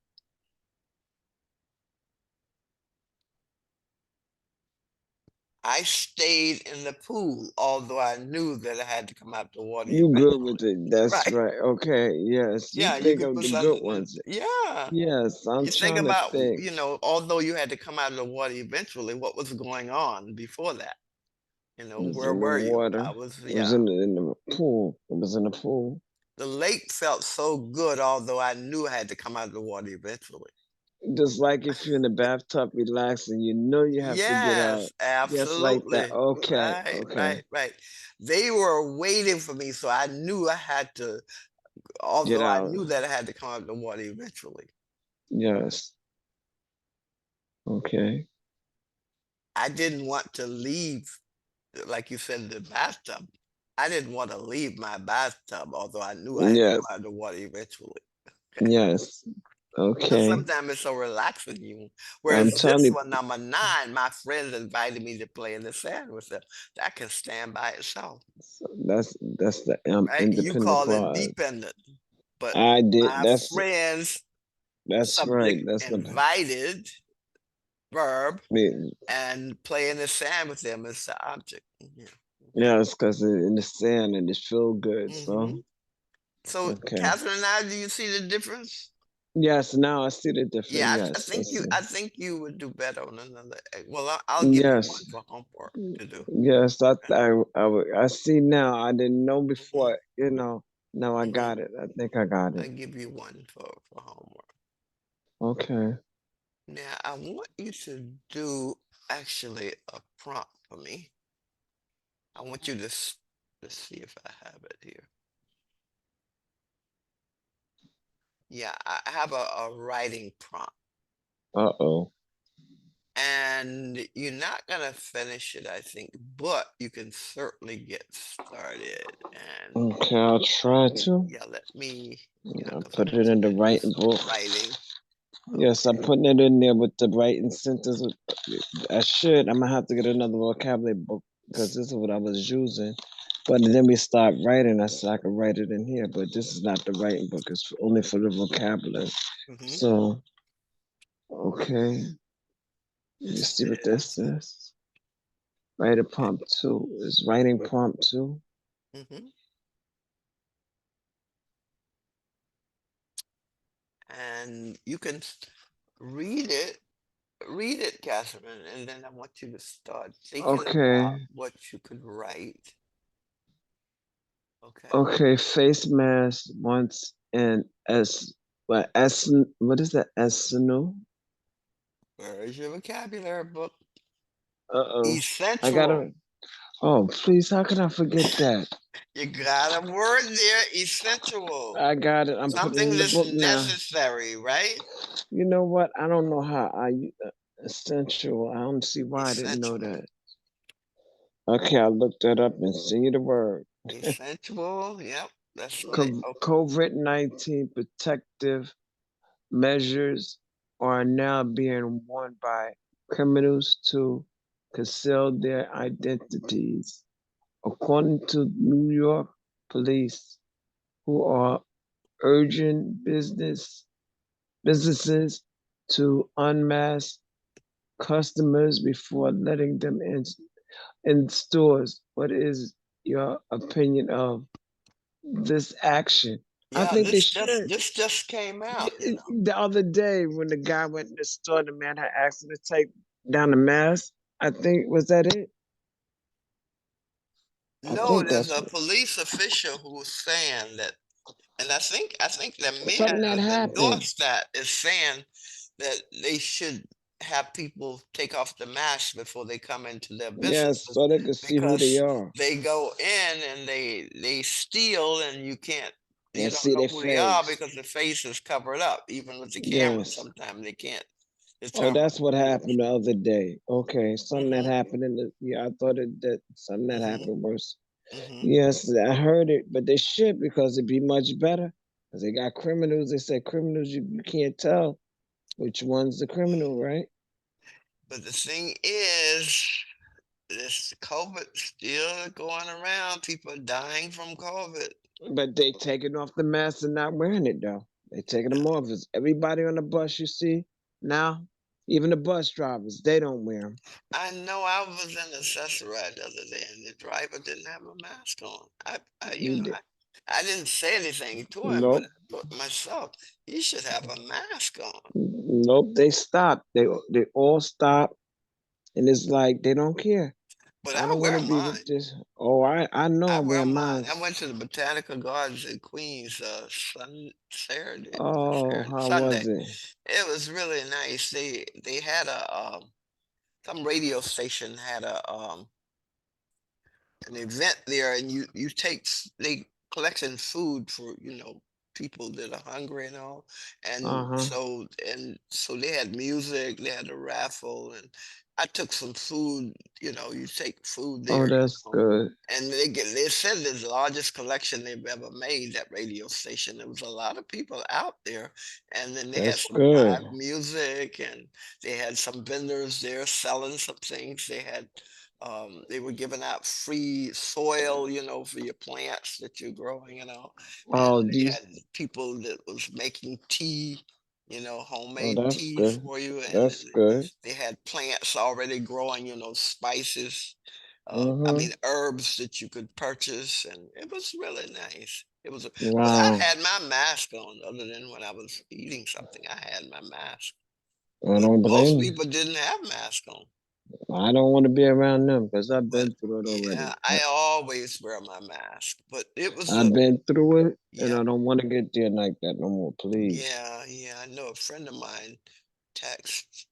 I stayed in the pool, although I knew that I had to come out the water You good with eventually. it. That's Right. right. Okay. Yes. You Yeah, you think could of put the good something. ones. Yeah. Yes. I'm You think trying to about, think. although you had to come out of the water eventually, what was going on before that? It was Where in the were you? water. I was, It was yeah. in the pool. It was in the pool. The lake felt so good, although I knew I had to come out of the water eventually. Just like if you're in the bathtub relaxing, you know you have to get out. Yes, Just like that. absolutely. Okay. Right, Okay. right, right. They were waiting for me, so I knew I had to, Get although I out. knew that I had to come out of the water eventually. Yes. Okay. I didn't want to leave, like you said, the bathtub. I didn't want to leave my bathtub, although I knew I had to Yes. come out of the water eventually. Okay. Yes. Because Okay. sometimes it's so relaxing you. I'm Whereas telling this you, one, number 9, my friends invited me to play in the sand with them. That can stand by itself, that's the right? You independent call it clause. dependent, but I did. my friends, That's right. subject, That's what invited, verb, mean. and play in the sand with them is the object. Yeah. Okay. Yeah, it's because in the sand and it's feel good. Hmm. So So, okay. Catherine and I, do you see the difference? Yes. Now I see the difference. Yeah, I Yes. I think you. see. I think you would do better on another. Well, I'll give you one Yes. for homework to do. Yes. I see now. I didn't know Hmm. before. Now I Hmm. got it. I think I got it. I'll give you one for homework. Okay. Now, I want you to do actually a prompt for me. I want you to see if I have it here. Yeah, I have a writing prompt. Uh-oh. And you're not gonna finish it, I think, but you can certainly get started. And Okay, I'll try to. yeah, let me, I'll because put I'm it in the looking at writing this book. writing. Yes, I'm Okay. putting it in there with the writing sentence. I should. I'm gonna have to get another vocabulary book because this is what I was using. But then we start writing. I said I could write it in here, but this is not the writing book. It's only for the vocabulary. Hmm. So, okay, you It see what this is. is? Write a prompt two. Is writing prompt two? Hmm. And you can read it, Catherine, and then I want you to start thinking about Okay, what you could write. Okay. okay. Face mask once and S. What is that? Esno? Where is your vocabulary book? Uh-oh. I Essential. gotta. Oh, please, how can I forget that? You got a word there, essential. I got it. I'm putting it Something in the that's book now. necessary, right? You know what? I don't know how essential. I don't see why I didn't know Essential. that. Okay, I looked that up and see the word. Essential. Yep. That's what it. Okay. COVID-19 protective measures are now being worn by criminals to conceal their identities, according to New York police, who are urging businesses to unmask customers before letting them in stores. What is your opinion of this action? I Yeah, think they this just should. this just came out, you know. The other day when the guy went in the store, the man had asked him to take down the mask. I think was that it? I No, think there's that's a police official who's saying that, and I think the something mayor that has happened. endorsed that, is saying that they should have people take off the mask before they come into their Yes, businesses so they can see who they because are they go in and they steal and you and don't see know their who they are face. because the face is covered up. Even with the camera, Yes. sometimes they can't Oh, determine that's what who it is. happened the other day. Okay, something that Mhm, happened in the, yeah, I thought that something that mhm, happened was, mhm. yes, I heard it, but they should because it'd be much better. Because they got criminals. They said criminals, you can't tell which one's the criminal, right? But the thing is, this COVID still going around. People are dying from COVID. But they taking off the mask and not wearing it though. They taking them off. It's everybody on the bus you see now, even the bus drivers, they don't wear them. I know I was in the Accessoride the other day, and the driver didn't have a mask on. He did. I didn't say anything to him, but Nope. I thought to myself, he should have a mask on. Nope. They stopped. They all stopped, and it's like they don't care. But I I don't want wear to be with mine. this. Oh, I know I I wear wear mine. mine. I went to the Botanical Gardens in Queens Oh, how Sunday. was it? It was really nice. They had some radio station had a an event there, and you take they collecting food for people that are hungry and all, Uh huh. and so they had music, they had a raffle, and I took some food. You take food Oh, there, that's good. and they said it's the largest collection they've ever made. That radio station. There was a lot of people out there, and then they had That's some good. live music, and they had some vendors there selling some things. They were giving out free soil, for your plants that you're growing, and Oh, they these. had people that was making tea, Oh, homemade that's tea good. for you, and That's good. they had plants already growing, spices, I Mhm. mean herbs that you could purchase, and it was really nice. But I Wow. had my mask on, other than when I was eating something, I had my mask. I But don't most blame you. people didn't have masks on. I don't want to be around them because I've But been through it yeah, already. I always wear my mask. But it was I've been through it, and yeah, I don't want to get there like that no more. Please. yeah. I know a friend of mine texted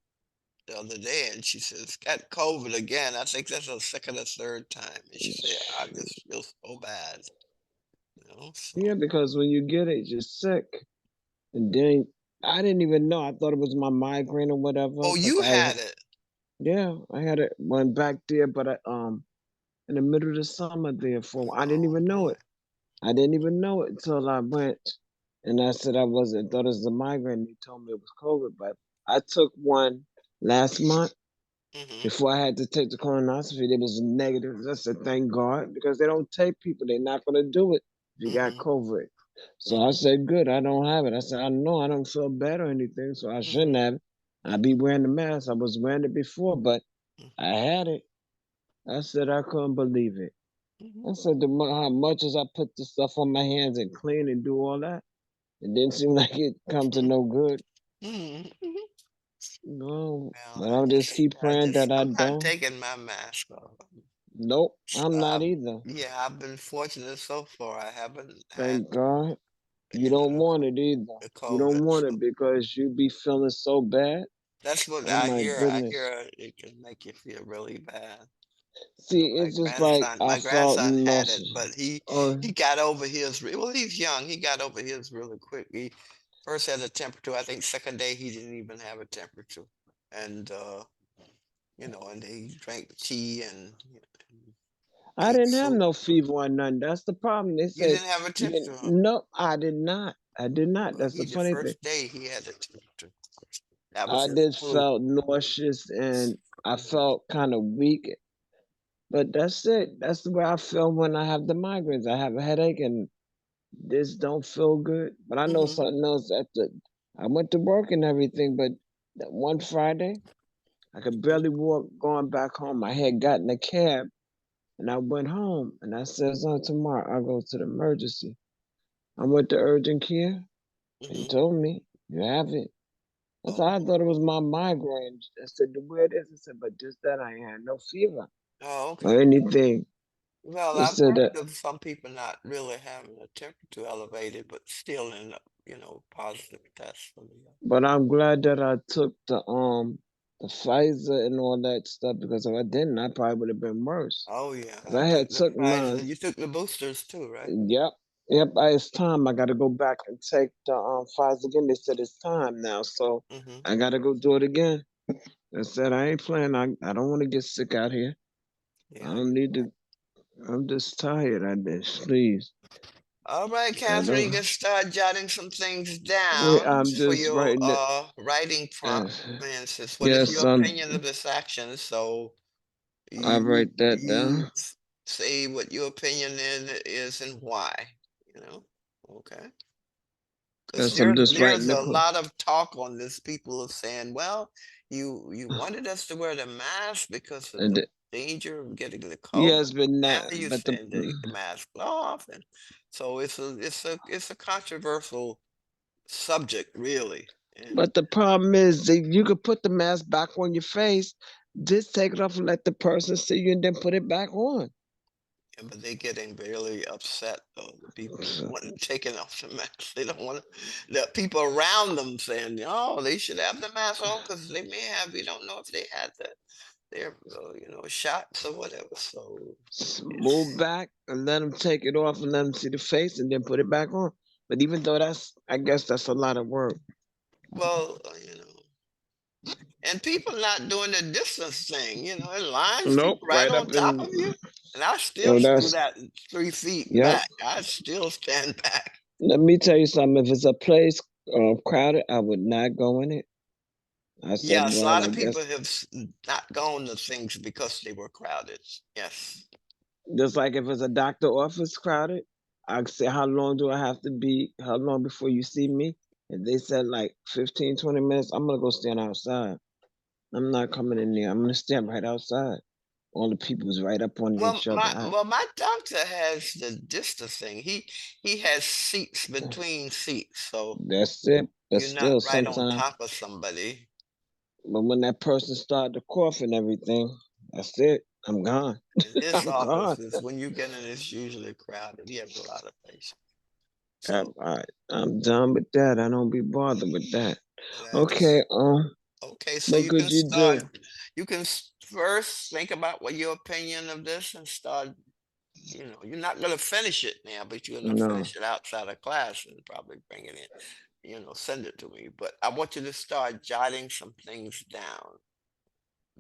the other day, and she says got COVID again. I think that's her second or third time, and she said I just feel so bad. So Yeah, because when you get it, you're sick, and then I didn't even know. I thought it was my migraine or whatever. oh, Because you had it. yeah, I had it one back there, but in the middle of the summer there for I didn't Oh even know boy. it. I didn't even know it until I went and I said I wasn't thought it was a migraine. They told me it was COVID, but I took one last month Mhm. before I had to take the colonoscopy. It was negative. I said thank God because they don't take people. They're not gonna do it if you got Mhm. COVID. So I Mhm. said good. I don't have it. I said I know I don't feel bad or anything, so I shouldn't Mhm. have it. I be Mhm. wearing the mask. I was wearing it before, but I had it. I said I couldn't believe it. Mhm. I said how much as I put the stuff on my hands and clean and do all that, it didn't seem like it come to Mhm. no good. Mhm. Mhm. No, Well, but I'll just keep I praying that I I'm not don't. taking my mask off. Nope, I'm not Um, either. yeah, I've been fortunate so far. I haven't had, Thank God. You you know, don't want it either. the You don't COVID. want So it because you be feeling so bad. that's what Oh I my hear. I goodness. hear it can make you feel really bad. See, it's just like I My felt grandson had it, nauseous. but Or he got over his. Well, he's young. He got over his really quick. He first had a temperature. I think second day he didn't even have a temperature, and and he drank tea and I ate didn't have fruit. no fever or nothing. That's the problem. They You said didn't have a you didn't. temperature, huh? No, I did not. I did not. Well, That's the the funny thing. first day he had a temperature. That was I his just flu. felt nauseous and I felt kind of weak. But that's it. That's the way I feel when I have the migraines. I have a headache and this don't feel good. But I know Hmm. something else at the I went to work and everything, but that one Friday I could barely walk going back home. I had gotten a cab and I went home and I said, "On tomorrow I'll go to the emergency." I went to urgent care and Hmm. told me, "You have it." I said, Oh, "I thought it was my migraine." I said, "The way it is," I said, "but just that I had no fever oh, or okay. anything." Well, They I've said that, heard of some people not really having a temperature elevated, but still in a, positive test for the. but I'm glad that I took the the Pfizer and all that stuff, because if I didn't, I probably would have been worse. Oh yeah, 'Cause I I took had the took Pfizer. mine. You took the boosters too, right? Yep. Yep, it's time. I gotta go back and take the Pfizer again. They said it's time now, so Mm-hmm. I gotta go do it again. I said I ain't playing. I don't want to get sick out here. I Yeah. don't need to. I'm just tired. I just please. All right, I Catherine, you don't. can start jotting some things Wait, down I'm for just your writing it. writing Uh, prompt. Francis, what is yes, your opinion of this action? So I you write that you down. say what your opinion is and why. You know, okay? Because Yes, I'm just there's writing a the. lot of talk on this. People are saying, well, you wanted us to wear the mask because of And the danger of getting the yes, COVID. but Now not. you're But the. saying take the mask off, and so it's a controversial subject, really. And But the problem is that you could put the mask back on your face. Just take it off and let the person see you, and then put it back on. but they're getting really upset though. The people So, wanting taking off the mask. They don't want to. The people around them saying, "Oh, they should have the mask on because they may have. We don't know if they had that." Their shots or whatever. So move it's back and let them take it off and let them see the face, and then put it back on. But even though I guess that's a lot of work. well, and people not doing the distance thing. In lines, Nope, people right right on up top in. of you, and I still Oh, do that's that 3 feet yep. back. I still stand back. Let me tell you something. If it's a place crowded, I would not go in it. I said, Yes, a well, lot I of people guess have not gone to things because they were crowded. Yes. just like if it's a doctor office crowded, I say, how long do I have to be? How long before you see me? If they said like 15, 20 minutes, I'm gonna go stand outside. I'm not coming in there. I'm gonna stand right outside. All the people's right up on Well, each other. my well, my doctor has the distancing. He has seats between seats, so That's it. But you're not still, right on sometimes, top of somebody. but when that person start to cough and everything, that's it. I'm gone. In his I'm gone. office is when you get in, it's usually crowded. He has a lot of patients. So I'm done with that. I don't be bothered with that. that's Okay. okay. So What you can could you start. do? You can first think about what your opinion of this and start. You're not going to finish it now, but you're going to No. finish it outside of class and probably bring it in. Send it to me. But I want you to start jotting some things down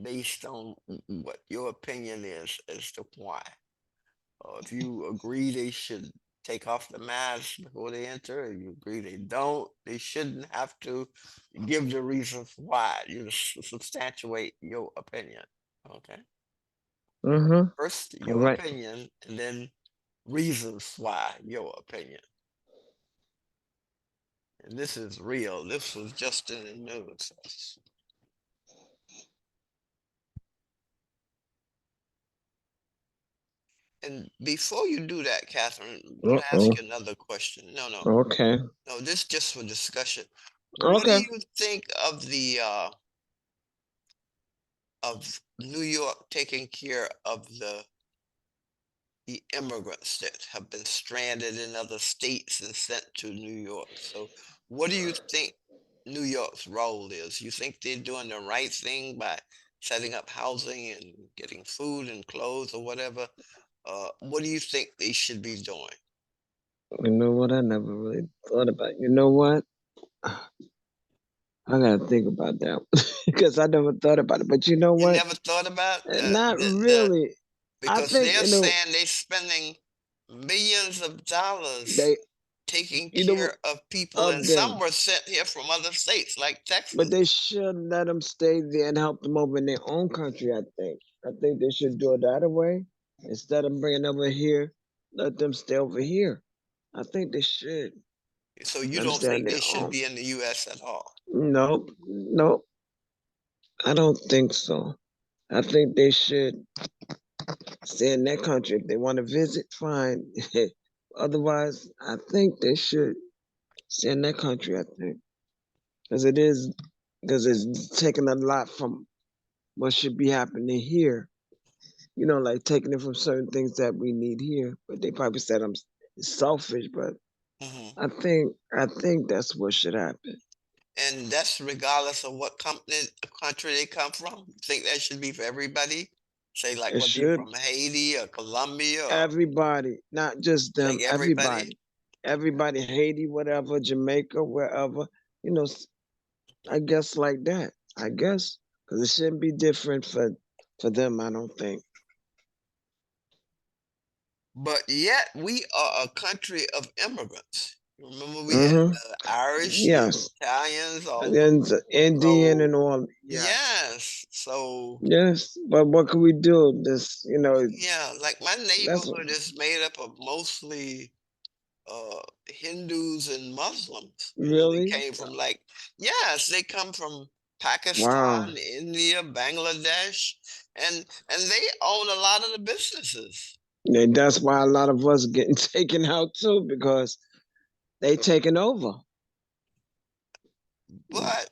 based on what your opinion is as to why. If you agree they should take off the mask before they enter, or you agree they don't, they shouldn't have to give the reasons why. You substantiate your opinion. Okay. Mm-hmm. First, All your right. opinion, and then reasons why your opinion. And this is real. This was just in the news. And before you do that, Catherine, I want to Uh-oh. ask you another question. No, no, Okay. no. This just for discussion. What do Okay. you think of of New York taking care of the immigrants that have been stranded in other states and sent to New York? So, what do you think New York's role is? You think they're doing the right thing by setting up housing and getting food and clothes or whatever? What do you think they should be doing? You know what? I never really thought about. You know what? I gotta think about that because I never thought about it. But you know You what? never thought about Not really. I because think they're saying they're spending millions of dollars they taking you know care of people, and of some them, were sent here from other states like but they Texas. should let them stay there and help them over in their own country. I think they should do it that way instead of bringing over here. Let them stay over here. I think they should So you let them don't stay on think their they should own. be in the U.S. at all? Nope, nope. I don't think so. I think they should stay in that country. If they want to visit, fine. Otherwise, I think they should stay in that country. I think because it's taking a lot from what should be happening here. Like taking it from certain things that we need here. But they probably said I'm selfish, but Hmm. I think that's what should happen. And that's regardless of what country they come from. You think that should be for everybody? Say, like, It whether you're should. from Haiti or Colombia or Everybody, not just them, like everybody? everybody. Everybody, Haiti, whatever, Jamaica, wherever, you know, I guess like that. I guess because it shouldn't be different for them. I don't think. But yet we are a country of immigrants. Remember we had Hmm. the Irish, the Yes, Italians, all those. and the Indian So and all. Yes, yes, so yes. But what can we do? This, yeah, like my that's neighborhood is made up of mostly Hindus and Muslims. They really came from like, yes, they come from wow. Pakistan, India, Bangladesh, and they own a lot of the businesses. And that's why a lot of us getting taken out too because they taking over. But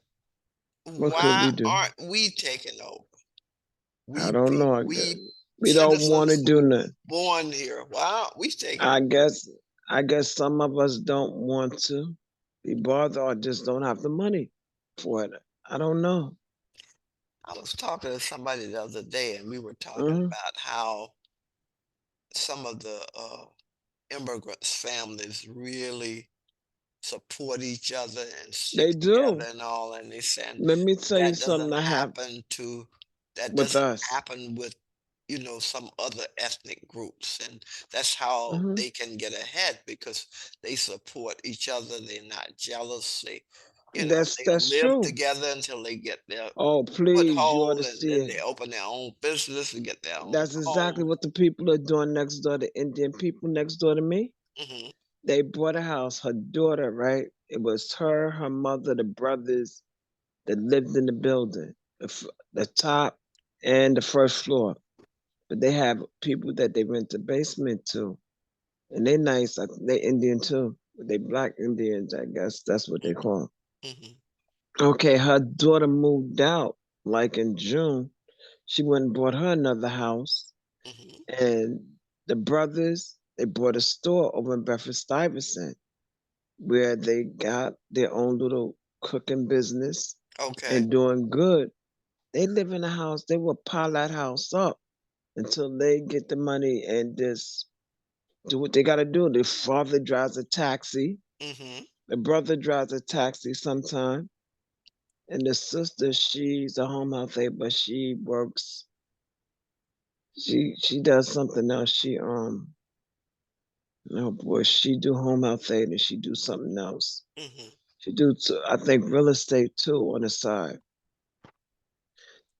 What could why we do? aren't we taking over? I don't know. We We don't want to citizens do who nothing. born here. Why aren't we taking I over? guess I guess some of us don't want to be bothered or just don't have the money for it. I don't know. I was talking to somebody the other day, and we were talking Hmm. about how some of the immigrants' families really support each other and stick They together do. and all, and they saying Let me tell you that something doesn't I have happen to that with doesn't us. happen with some other ethnic groups, and that's how Hmm. they can get ahead because they support each other. They're not jealous. They That's live true. together until they get their Oh, please, you ought to foothold, and see then it. they open their own business and get their own That's exactly home. what the people are doing next door. The Indian people next door to me. Hmm. They bought a house. Her daughter, right? It was her mother, the brothers that lived in the building, the top and the first floor. But they have people that they rent the basement to, and they nice. They Indian too. They black Indians, I guess that's what they call 'em. Hmm. Okay, her daughter moved out like in June. She went and bought her another house, Hmm. and the brothers they bought a store over in Bedford Stuyvesant where they got their own little cooking business Okay. and doing good. They live in a house. They will pile that house up until they get the money and just do what they got to do. The father drives a taxi. Hmm. The brother drives a taxi sometime. And the sister, she's a home health aide, but she works. She does something else. No boy, she do home health aide and she do something else. Hmm. She do I think real estate too on the side.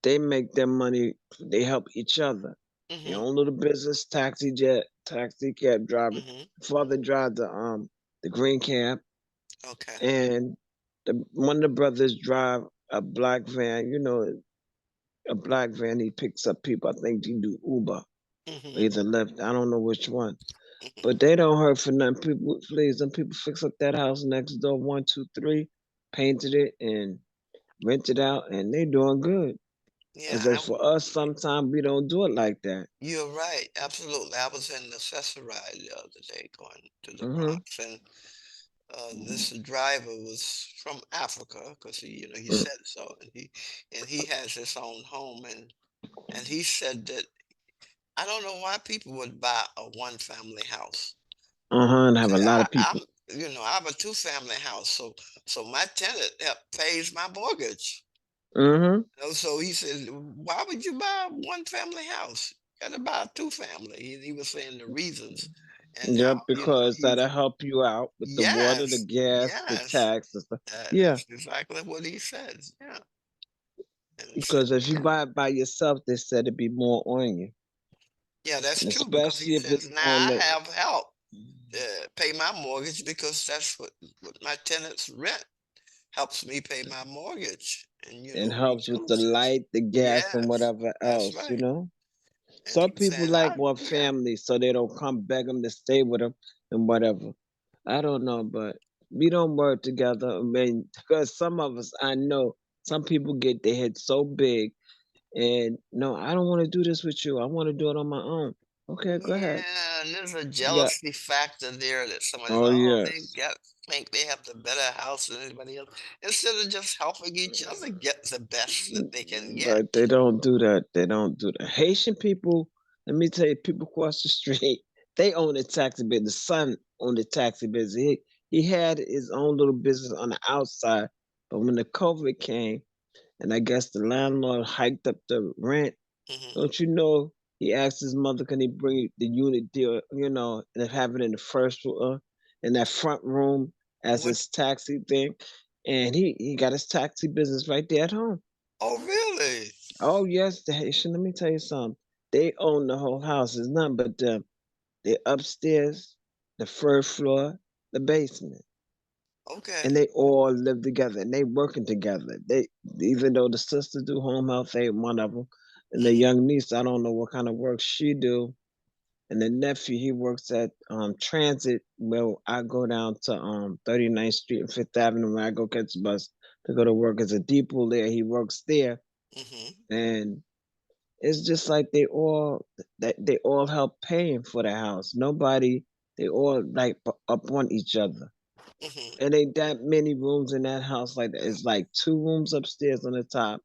They make their money. They help each other. Their Hmm. own little business, taxi cab driver. Hmm. Father drives the green cab, Okay. and one of the brothers drive a black van. A black van. He picks up people. I think he do Uber or Hmm. either Lyft. I don't know which one. Hmm. But they don't hurt for nothing. People, please, them people fix up that house next door, 123, painted it and rented out, and they doing good. Yeah, As if for us, sometimes we don't do it like that. you're right. Absolutely. I was in the Accessoride the other day going to the Hmm. Bronx, and this driver was from Africa because he Uh said so, and he has his own home, and he said that I don't know why people would buy a one family house. huh. And have a lot I, of I'm people. I have a two-family house, so my tenant pays my mortgage. Hmm. So he said, "Why would you buy a one-family house? You got to buy a two-family." He was saying the reasons and how Yep, because he's that'll help you out with the water, the yes, gas, the yes, tax, and stuff. Yeah, that's exactly what he says. Yeah, and so, because if you buy it by yourself, they said it'd be more on you, yeah, that's and true because he especially if says it's now on I the have help pay my mortgage because that's what my tenants rent helps me pay my mortgage and and helps with the utilities. light, the gas, and Yes, whatever that's else. right. And Some he's people saying, like I one yeah, family, so they don't come beg them to stay with them and whatever. I don't know, but we don't work together. I mean, because some of us, I know, some people get their head so big, and no, I don't want to do this with you. I want to do it on my own. Okay, go ahead. yeah, and there's a Yeah. jealousy factor there that somebody's Oh like, oh, they yes. got think they have the better house than anybody else instead of just helping each other get the best that they can get. But they don't do that. They don't do that. Haitian people, let me tell you, people across the street, they own a taxi business. The son owned a taxi business. He had his own little business on the outside, but when the COVID came, and I guess the landlord hiked up the rent, Hmm. don't you know? He asked his mother, can he bring the unit deal, and have it in the first floor, in that front room as What? his taxi thing. And he got his taxi business right there at home. Oh, really? Oh yes, the Haitian. Let me tell you something. They own the whole house. It's nothing but the upstairs, the first floor, the basement, Okay. and they all live together and they working together. They even though the sister do home health aid, one of them, and the Hmm. young niece, I don't know what kind of work she do, and the nephew he works at transit. Well, I go down to 39th Street and Fifth Avenue when I go catch the bus to go to work as a depot there. He works there, Hmm. and it's just like they all help paying for the house. Nobody, they all like up on each other. Hmm. It ain't that many rooms in that house like that. It's like two rooms upstairs on the top,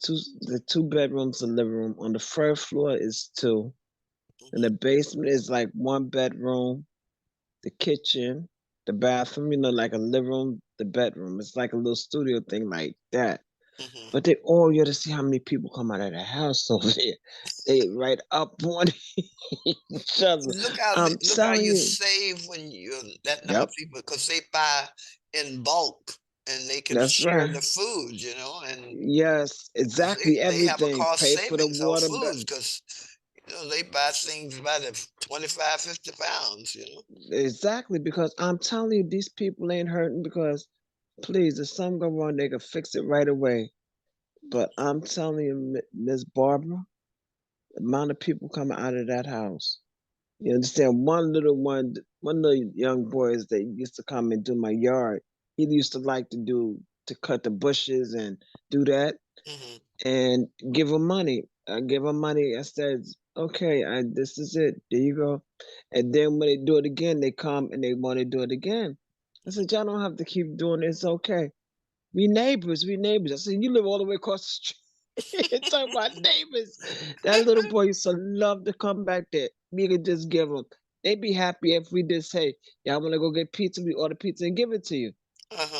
the two bedrooms and living room. On the first floor is two. And the Hmm. basement is like one bedroom, the kitchen, the bathroom, like a living room, the bedroom. It's like a little studio thing like that. Hmm. But they all you to see how many people come out of the house over there. They right up on each other. I'm Look how telling you you. save when you that number of Yep, people because they buy in bulk and they can that's share right. the food, and Yes, because exactly they have a everything. cost Pay for the savings on water bill. foods because they buy things by the 25, 50 pounds. Exactly, because I'm telling you, these people ain't hurting because please, if something go wrong, they can fix it right away. But I'm telling you, Miss Barbara, the amount of people coming out of that house. You understand? One little young boys that used to come and do my yard. He used to like to cut the bushes and do that Hmm. and give him money. I give him money. I said, okay, this is it. There you go. And then when they do it again, they come and they want to do it again. I said, y'all don't have to keep doing it. It's okay. We neighbors. We neighbors. I said, you live all the way across the street. Talking about neighbors. That little boy used to love to come back there. We could just give them. They'd be happy if we just say, y'all want to go get pizza? We order pizza and give it to you.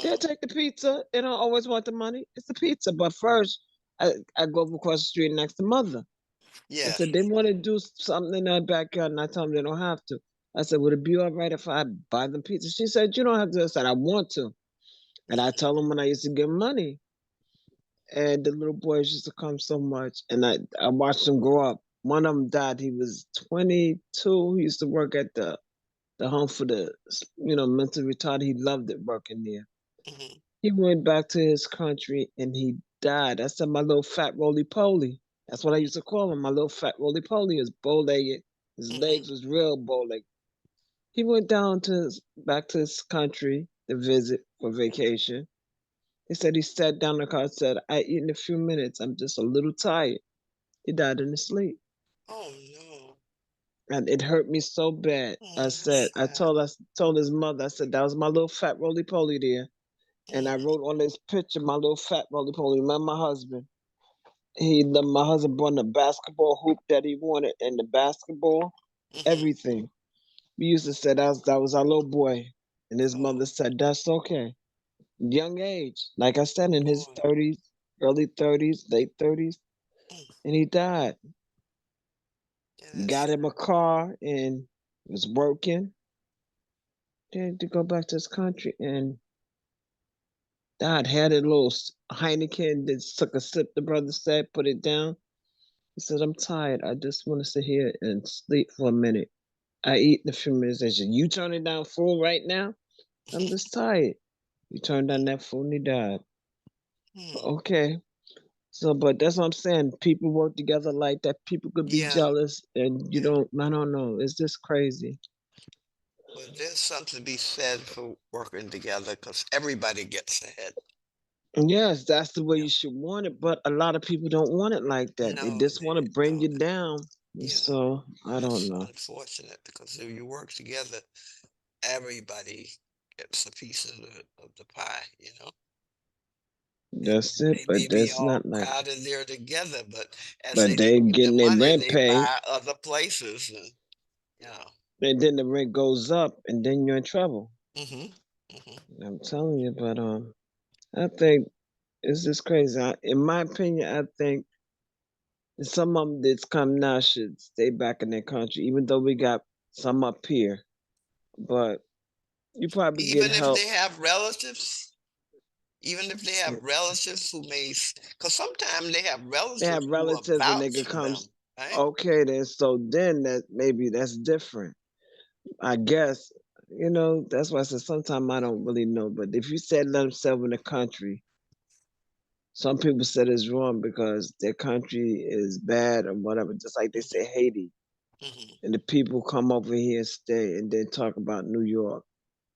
They'll Uh-huh. take the pizza. They don't always want the money. It's the pizza. But first, I go across the street next to mother. I Yes. said, they want to do something in their backyard, and I tell them they don't have to. I said, would it be all right if I buy them pizza? She said, you don't have to. I said, I want to. And I Hmm. tell them when I used to give money. And the little boys used to come so much. And I watched them grow up. One of them died. He was 22. He used to work at the home for the mentally retarded. He loved it working there. Hmm. He went back to his country and he died. I said, my little fat roly poly. That's what I used to call him. My little fat roly poly is bow legged. His Hmm. legs was real bow legged. He went back to his country to visit for vacation. He said he sat down in the car and said, I eat in a few minutes. I'm just a little tired. He died in his sleep. Oh no. And it hurt me so bad. I That's said, sad. told his mother, I said, that was my little fat roly poly there. And I Hmm. wrote on this picture, my little fat roly poly, remember my husband. My husband bought the basketball hoop that he wanted and the basketball, Hmm. everything. We used to say that was our little boy. And his Oh mother said, that's okay. Young age, like I said, in his boy. 30s, early 30s, late 30s, Mm. and he died. Yeah, that's Got him a car and was working. Then to go back to his country and died. Had a little Heineken, just took a sip, the brother said, put it down. He said, I'm tired. I just want to sit here and sleep for a minute. I eat in a few minutes. I said, you turning down food right now? I'm just tired. He turned down that food and he died. Hmm. Okay. So, but that's what I'm saying. People work together like that. People could be Yeah, jealous, and you yeah. don't. I don't know. It's just crazy. But there's something to be said for working together because everybody gets ahead. Yes, that's the way Yeah. you should want it. But a lot of people don't want it like that. They No, just want to bring no. you down. Yeah, So I don't that's know. unfortunate because if you work together, everybody gets a piece of the pie, you know? That's it, They may but be that's all not like, crowded there together, but as but they they get the getting their money, rent they paid, buy other places and, you know. and then the rent goes up, and then you're in trouble. Mhm. Mhm. I'm telling you, but I think it's just crazy. In my opinion, I think some of them that's come now should stay back in their country, even though we got some up here. But you probably get Even if help. they have relatives, even if they have relatives who may, because sometimes they have They relatives have who will relatives and they vouch could for come. them, right? Okay, then so then that maybe that's different. I guess that's why I said sometimes I don't really know. But if you settle themselves in the country, some people said it's wrong because their country is bad or whatever. Just like they say Haiti, Hmm. and the people come over here and stay, and then talk about New York.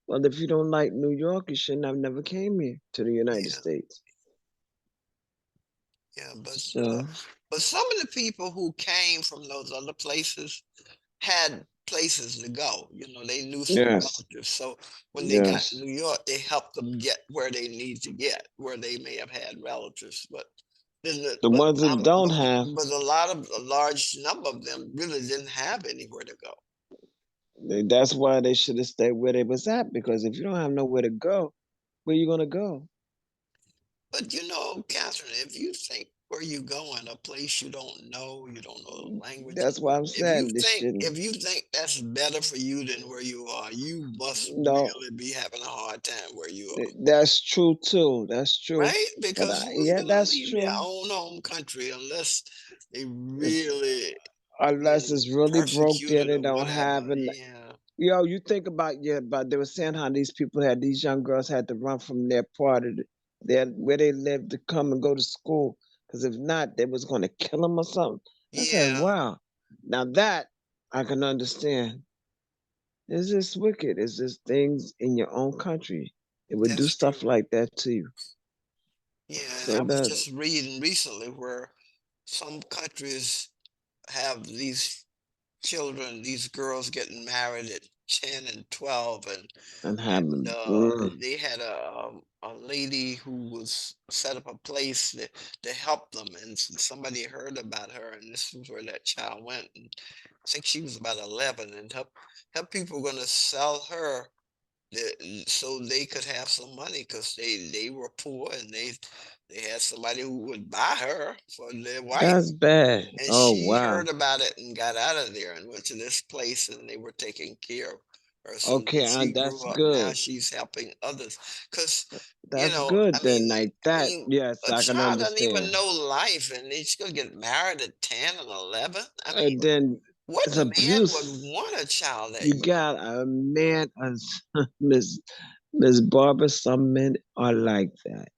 Well, if you don't like New York, you shouldn't have never came here to the United Yeah, States. yeah, So but some of the people who came from those other places had places to go. You know, they knew some yes, relatives. So when they got to yes, New York, they helped them get where they need to get, where they may have had relatives. But then, the ones that don't have, but a large number of them really didn't have anywhere to go. that's why they should have stayed where they was at. Because if you don't have nowhere to go, where you gonna go? But you know, Catherine, if you think where you going, a place you don't know the language. That's why I'm saying this shouldn't. If you think that's better for you than where you are, you must No, really be having a hard time where you are. that's true too. That's true. Right? But Because who's yeah, gonna that's leave their true. own home country unless they It's, really unless it's really broke, there persecuted they or don't whatever? have. And Yeah. you think about but they were saying how these young girls had to run from their part of their where they lived to come and go to school, because if not, they was going to kill them or something. I said, Yeah, wow. Now that I can understand. It's just wicked. It's just things in your own country. It would do that's stuff true. like that to you. Yeah, and So I was that just reading recently where some countries have these children, these girls getting married at 10 and 12 and and happen. they had a lady who was set up a place to help them and somebody heard about her and this was where that child went and I think she was about 11 and her people were going to sell her so they could have some money because they were poor and they had somebody who would buy her for their wife That's bad. and Oh she wow. heard about it and got out of there and went to this place and they were taking care of her. So when Okay, she that's grew up, now good. she's helping others. Because, That's good then. Like I that. mean, Yes, a I can child doesn't even understand. know life and she's gonna get married at 10 and 11. I mean, And then what it's man would abuse. want a child that You young? got a man, as Miss Barbara. Some men are like that.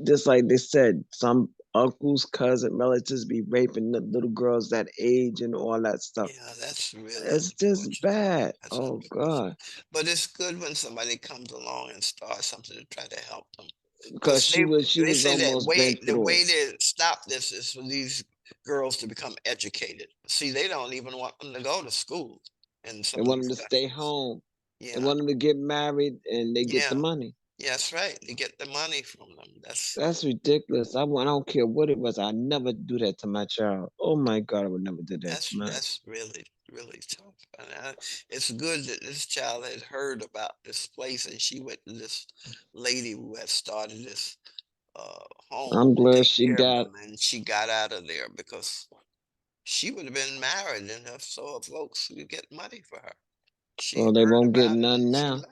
Just like they said, some uncles, cousin, relatives be raping the little girls that age and all that stuff. Yeah, that's really It's just unfortunate. bad. That's Oh unfortunate. God. But it's good when somebody comes along and starts something to try to help them. Because Because she they was say that almost been the through way it. to stop this is for these girls to become educated. See, they don't even want them to go to school in They some of want them these to stay countries. home. They Yeah, want them to get married and they get the yeah, money. yeah, that's right. They get the money from them. That's ridiculous. I don't care what it was. I never do that to my child. Oh my God, I would never do that to mine. That's really really tough. And it's good that this child had heard about this place and she went to this lady who had started this home I'm to glad take she care of got. them, and she got out of there because she would have been married and her so her folks could get money for her. She Well, they heard won't get about it none and she now. left.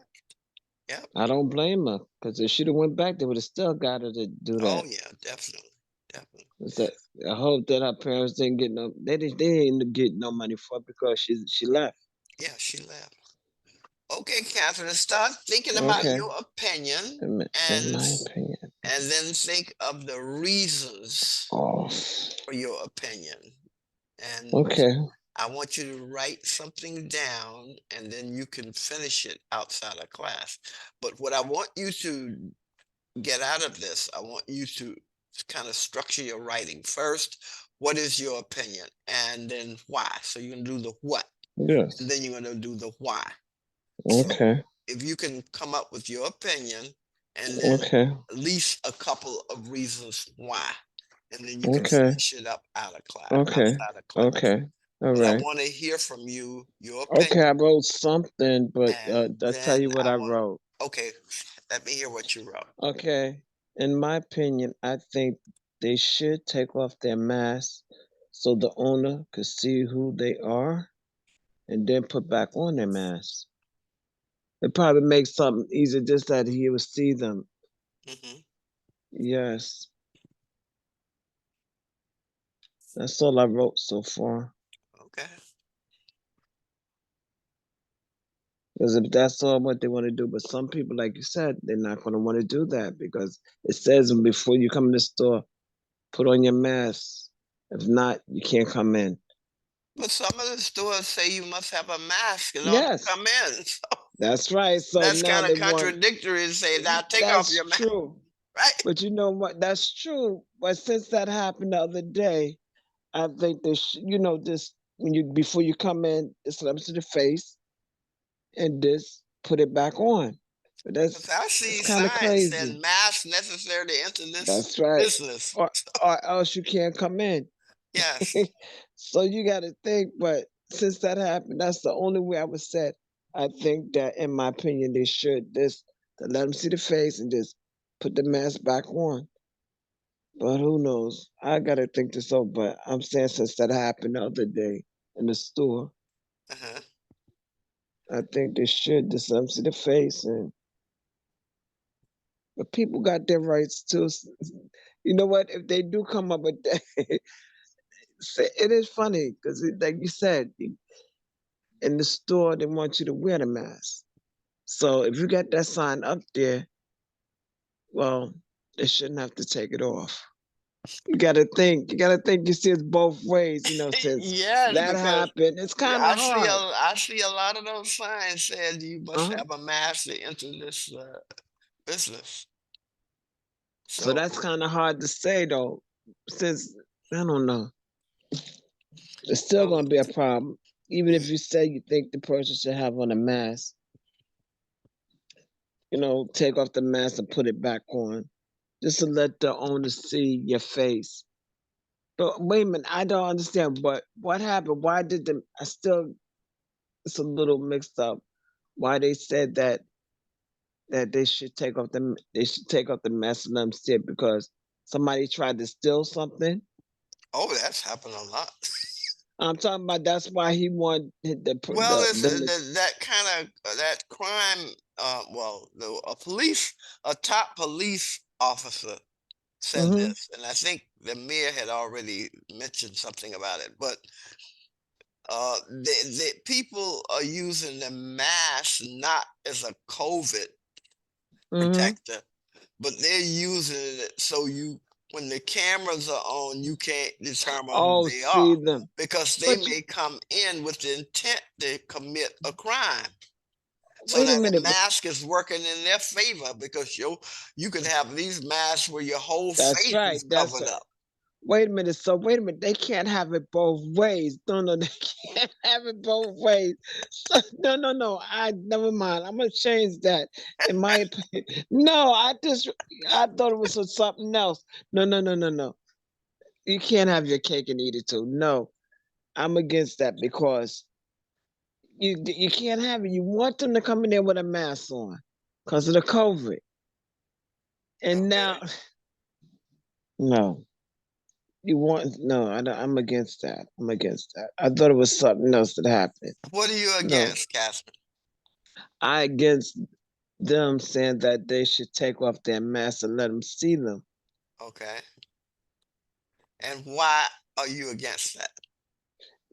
Yep. I don't blame her, because if she'd have went back, they would have still got her to do Oh that. yeah, definitely, definitely. It's that I hope that her parents didn't get no. They didn't get no money for it because she left. Yeah, she left. Okay, Catherine, start thinking about Okay, your opinion in and my opinion. then think of the reasons Oh, for your opinion. And okay. I want you to write something down and then you can finish it outside of class. But what I want you to get out of this, I want you to kind of structure your writing. First, what is your opinion? And then why? So you're going to do the what, and Yes. then you're going to do the why. So Okay. if you can come up with your opinion and then Okay. at least a couple of reasons why, and then you can Okay. finish it up out of class, Okay. outside of class. Okay. All But I right. want to hear from you, your Okay, I opinion, wrote something, but and I'll tell then you what I I want. wrote. Okay, let me hear what you wrote. Okay. In my opinion, I think they should take off their masks so the owner could see who they are and then put back on their mask. It probably makes something easier just that he would see them. Hmm. Yes. That's all I wrote so far. Okay. Because if that's all what they want to do, but some people, like you said, they're not going to want to do that because it says before you come in the store, put on your mask. If not, you can't come in. But some of the stores say you must have a mask in order to Yes, come in. that's right. So That's now kind they of want, contradictory to say, now take off that's your mask, true. right? But you know what? That's true. But since that happened the other day, I think this when you before you come in, just let them to the face and just put it back on. But Because I it's see kind of signs crazy. saying mask necessary to enter this That's right. business. Or else you can't come in. Yes. So you got to think. But since that happened, that's the only way I would say. I think that, in my opinion, they should just to let them see the face and just put the mask back on. But who knows? I gotta think this over. But I'm saying since that happened the other day in the store, Uh-huh. I think they should just let them see the face. And but people got their rights too. You know what? If they do come up with that, it is funny because, like you said, in the store they want you to wear the mask. So if you got that sign up there, well, they shouldn't have to take it off. You gotta think. You gotta think. You see it both ways. Since Yes, that because happened, it's kind of hard. I see a lot of those signs saying you must Uh-huh. have a mask to enter this business. So So that's kind of hard to say though, since I don't know. It's still so gonna be a problem, even if you say you think the person should have on a mask. Take off the mask and put it back on, just to let the owner see your face. But wait a minute, I don't understand. But what happened? Why did the? I still, it's a little mixed up. Why they said that they should take off the mask and let them see it because somebody tried to steal something. oh, that's happened a lot. I'm talking about that's why he wanted Well, the it's them to. that kind of that crime. Well, a top police officer said Hmm. this, and I think the mayor had already mentioned something about it. But the people are using the mask not as a COVID Hmm. protector, but they're using it so when the cameras are on, you can't determine who Oh, they are see them. because they But may come in with the intent to commit a crime. So wait a now the minute. mask is working in their favor because you could have these masks where your whole That's face right. is That's covered up. Wait a minute. So wait a minute. They can't have it both ways. No, no, they can't have it both ways. So, no, no, no. I never mind. I'm gonna change that. In my opinion, no. I thought it was something else. No, no, no, no, no. You can't have your cake and eat it too. No, I'm against that because you can't have it. You want them to come in there with a mask on because of the COVID, and now Okay. no. No, I'm against that. I'm against that. I thought it was something else that happened. What are you No, against, Catherine? I against them saying that they should take off their masks and let them see them Okay. And why are you against that?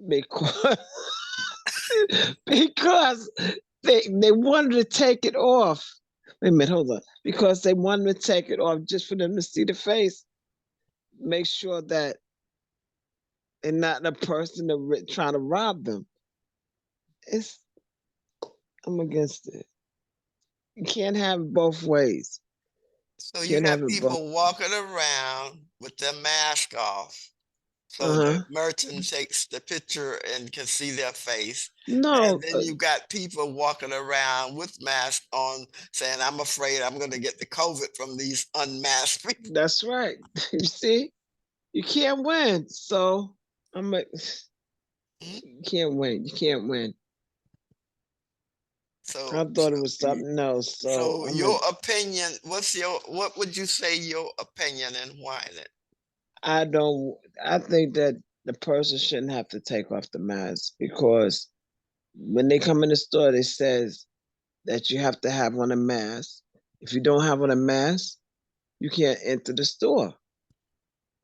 because because they wanted to take it off. Wait a minute, hold on. Because they wanted to take it off just for them to see the face, make sure that they're not the person trying to rob them. It's I'm against it. You can't have it both ways. So you Can't have have it both. people walking around with their mask off, So the Uh-huh. merchant takes the picture and can see their face. And No, then you got people walking around with masks on saying, I'm afraid I'm going to get the COVID from these unmasked people. that's right. You see, you can't win. So I'm like, Mhm. you can't win. You can't win. So, I thought it was something else. So so I'm like, your opinion, what would you say your opinion and why then? I don't. I think that the person shouldn't have to take off the mask because when they come in the store, they says that you have to have on a mask. If you don't have on a mask, you can't enter the store.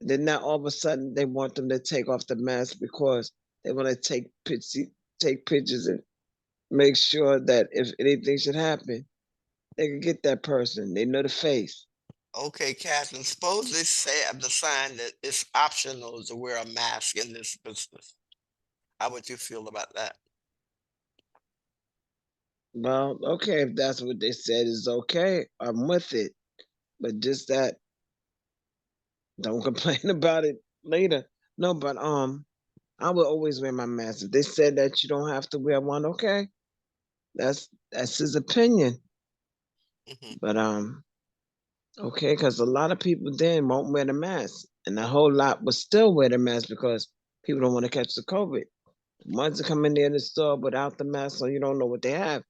Then now all of a sudden they want them to take off the mask because they want to take pictures and make sure that if anything should happen, they can get that person. They know the face. Okay, Catherine, suppose they say at the sign that it's optional to wear a mask in this business. How would you feel about that? Well, okay, if that's what they said is okay, I'm with it. But just that, don't complain about it later. No, but I will always wear my mask. If they said that you don't have to wear one, okay, that's his opinion. Hmm. But okay, because a lot of people then won't wear the mask, and a whole lot will still wear the mask because people don't want to catch the COVID. The ones that come in there in the store without the mask, so you don't know what they have.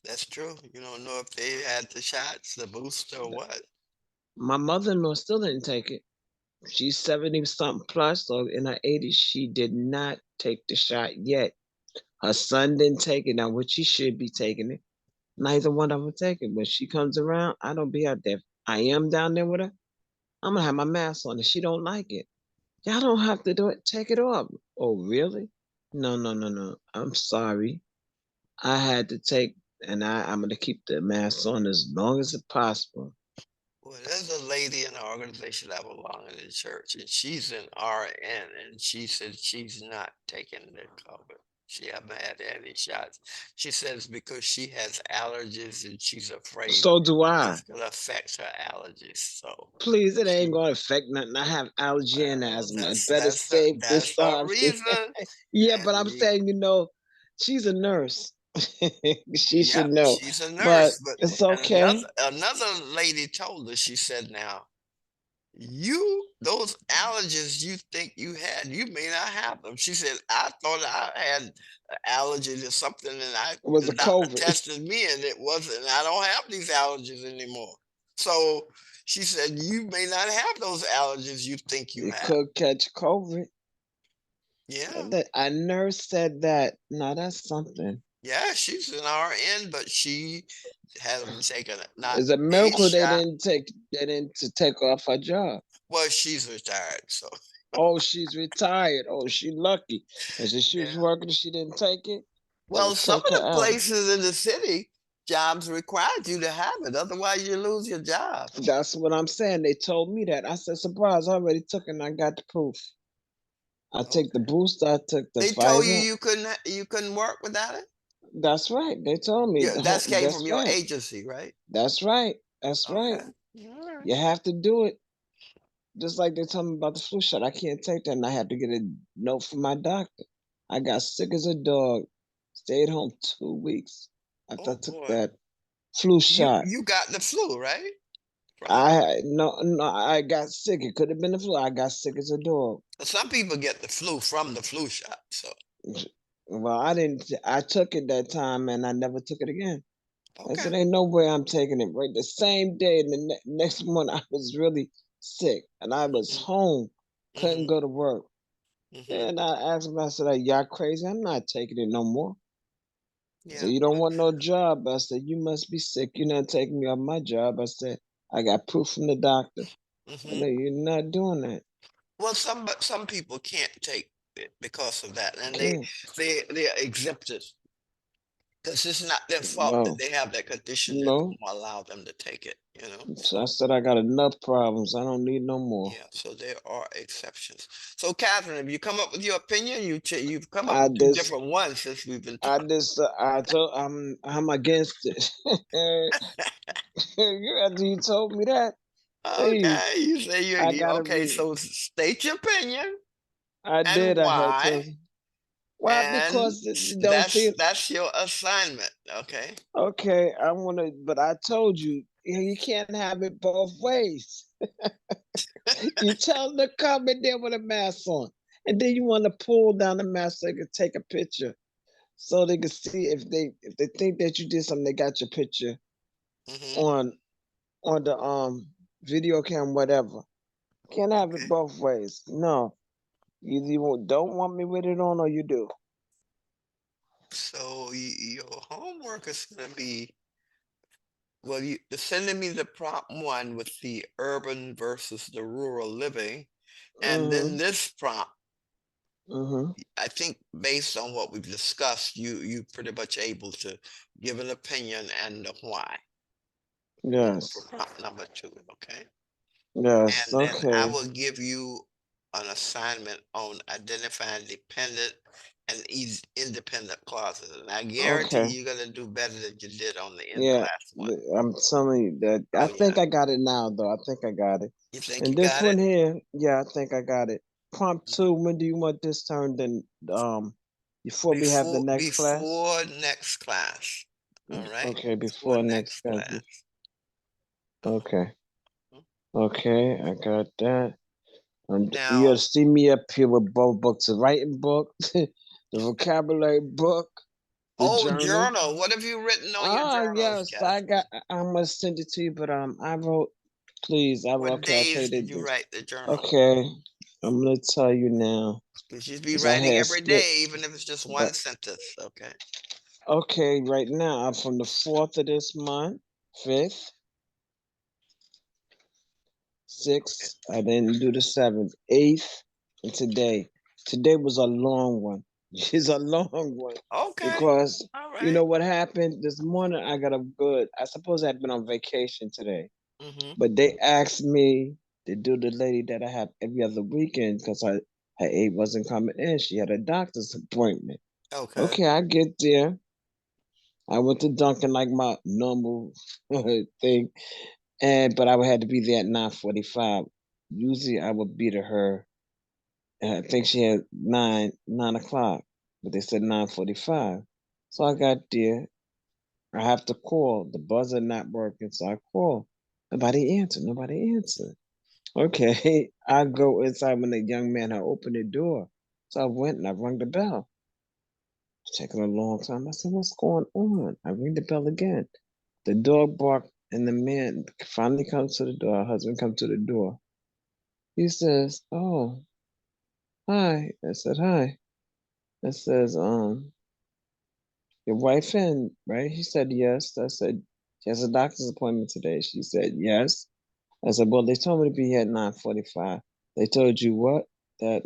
That's true. You don't know if they had the shots, the booster, or what. My mother-in-law still didn't take it. She's 70 something plus, so in her 80s, she did not take the shot yet. Her son didn't take it. Now, which she should be taking it. Neither one of them take it. When she comes around, I don't be out there. I am down there with her. I'm gonna have my mask on. If she don't like it, y'all don't have to do it. Take it off. Oh, really? No, no, no, no. I'm sorry. I had to take, and I'm gonna keep the mask on as long as it's possible. Well, there's a lady in the organization I belong in the church, and she's an RN, and she said she's not taking the COVID. She haven't had any shots. She says because she has allergies and she's afraid So do I. it's gonna affect her allergies. So Please, it she, ain't gonna affect nothing. I have allergy and well, asthma. Better safe this that's her time. reason. Yeah, but And I'm saying, she's a nurse. She yeah, should know. she's a But nurse, but it's and okay. another lady told her, she said, now you those allergies you think you had, you may not have them. She said, I thought I had an allergy to something, and It was the a doctor COVID. tested me and it wasn't, and I don't have these allergies anymore. So she said, you may not have those allergies you think you It have. could catch COVID. Yeah. A nurse said that. No, that's something. Yeah, she's an RN, but she hasn't taken not It's a a miracle shot. they didn't to take off her job. Well, she's retired, so Oh, she's retired. Oh, she lucky. Cause if she was yeah. working, she didn't take it. They Well, would some take of her the out. places in the city, jobs required you to have it, otherwise you lose your job. That's what I'm saying. They told me that. I said, surprise, I already took it and I got the proof. I take the Okay. booster, I took the They told you Pfizer. you couldn't work without it? That's right. They told me. Yeah, that came from That's your right. agency, right? That's right. That's right. Okay. All right. You have to do it. Just like they told me about the flu shot. I can't take that and I had to get a note from my doctor. I got sick as a dog. Stayed home 2 weeks after I Oh took boy. that flu shot. You got the flu, right? From it. No, I got sick. It could have been the flu. I got sick as a dog. Some people get the flu from the flu shot. So Well, I didn't. I took it that time, and I never took it again. I okay. said, "Ain't no way I'm taking it." Right, the same day, and the next morning, I was really sick, and I was Hmm. home, couldn't Hmm. go to work. Hmm. And I asked him, I said, "Are y'all crazy? I'm not taking it no more." He said, Yeah. "You don't want no job?" I said, "You must be sick. You're not taking me off my job." I said, "I got proof from the doctor." I Hmm. know you're not doing that. Well, some people can't take it because of that, and Okay. they're exempted because it's not their fault that Well, they have that condition that no. don't allow them to take it. You know. So I So said, I got enough problems. I don't need no more. yeah. So there are exceptions. So Catherine, have you come up with your opinion? You've come up I with two just, different ones since we've been I talking. just, I told, I'm against it. After you told me that, please, Okay, you say I you gotta okay. be. So state your opinion. I and did. I had why? to. Why? And Because it don't that's feel that's your assignment, okay? okay. I want to, but I told you, you can't have it both ways. You tell them to come in there with a mask on, and then you want to pull down the mask so they can take a picture, so they can see if they think that you did something. They got your picture Hmm. on the video cam, whatever. Can't have it Okay. both ways. No, either you don't want me with it on, or you do. So your homework is going to be, well, you sending me the prompt one with the urban versus the rural living, and then Mm-hmm. this prompt. Mm-hmm. I think based on what we've discussed, you pretty much able to give an opinion and the why for Yes. prompt number two, okay? Yes. And then I Okay. will give you an assignment on identifying dependent and independent clauses. And I guarantee Okay. you're gonna do better than you did on the Yeah. in-class one. I'm telling you that I Oh yeah. think I got it now, though. I think I got it. You think you And this got one it? here, yeah, I think I got it. Prompt Mhm. two. When do you want this turned in? Before we have the next class. Before next class. All right? Okay. Before Before next next class. class. Okay. Okay. I got that. You'll Now, see me up here with both books: the writing book, the vocabulary book, the oh, journal. journal. What have you written on your Ah, journals, yes, I Cassie? got. I'm gonna send it to you, but I wrote. Please, I wrote. What Okay, I'll tell you days the did you dates. write the journal? Okay, I'm gonna tell you now, Because you'd be cause I writing had every skipped. day, even if it's just one But sentence, okay? okay, right now I'm from the 4th of this month, 5th, Okay. 6th. I didn't do the 7th, 8th, and today. Today was a long one. It's a long one Okay. because All you right. know what happened this morning. I got a good. I suppose I'd been on vacation today. Mm-hmm. But they asked me to do the lady that I have every other weekend because her aide wasn't coming in. She had a doctor's appointment. Okay. Okay, I get there. I went to Dunkin' like my normal thing, and but I had to be there at 9:45. Usually I would be to her, and I think she had 9 o'clock, but they said 9:45. So I got there. I have to call. The buzzer not working, so I call. Nobody answered. Nobody answered. Okay, I go inside when the young man had opened the door. So I went and I rang the bell. It's taking a long time. I said, "What's going on?" I ring the bell again. The dog barked, and the man finally comes to the door. Her husband comes to the door. He says, "Oh, hi." I said, "Hi." I says, your wife in, right?" He said, "Yes." I said, "She has a doctor's appointment today." She said, "Yes." I said, "Well, they told me to be here at 9:45. They told you what? That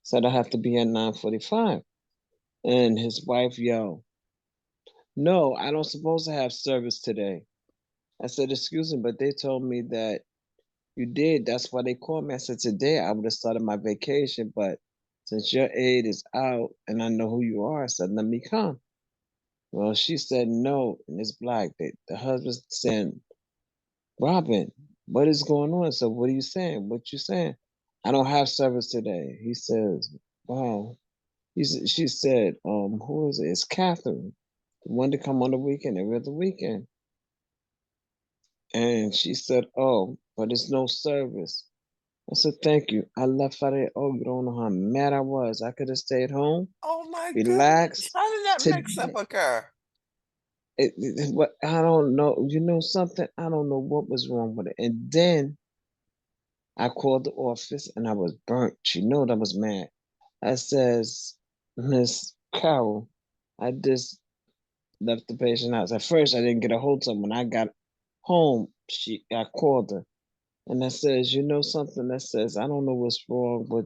said I have to be at 9:45." And his wife yelled, "No, I don't supposed to have service today." I said, "Excuse me, but they told me that you did. That's why they called me." I said, "Today I would have started my vacation, but since your aide is out and I know who you are, I said, let me come." Well, she said no, and it's black. The husband said, "Robin, what is going on?" So what are you saying? What you saying? "I don't have service today." He says, "Wow." She said, who is it? It's Catherine. The one to come on the weekend, every other weekend. And she said, "Oh, but it's no service." I said, "Thank you." I left out of there. Oh, you don't know how mad I was. I could have stayed home, Oh my goodness. relaxed. How did that mix up Today, occur? what I don't know. You know something? I don't know what was wrong with it. And then I called the office and I was burnt. She knew I was mad. I says, "Miss Carol, I just left the patient house." At first, I didn't get a hold of her. When I got home, I called her and I says, "You know something?" That says, "I don't know what's wrong, but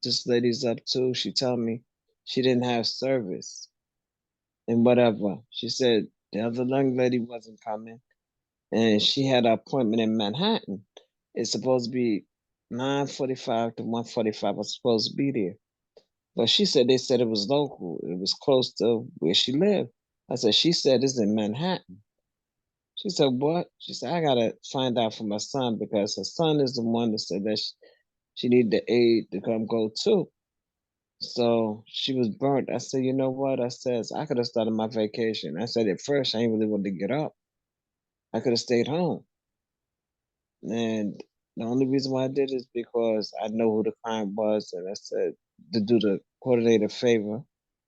this lady's up to." She told me she didn't have service and whatever. She said the other young lady wasn't coming and she had an appointment in Manhattan. It's supposed to be 9:45 to 1:45. I was supposed to be there. But she said they said it was local. It was close to where she lived. I said, she said it's in Manhattan. She said, what? She said, I gotta find out for my son because her son is the one that said that she needed the aide to come go too. So she was burnt. I said, you know what? I says I could have started my vacation. I said at first I ain't really wanted to get up. I could have stayed home. And the only reason why I did is because I know who the client was, and I said to do the coordinator a favor,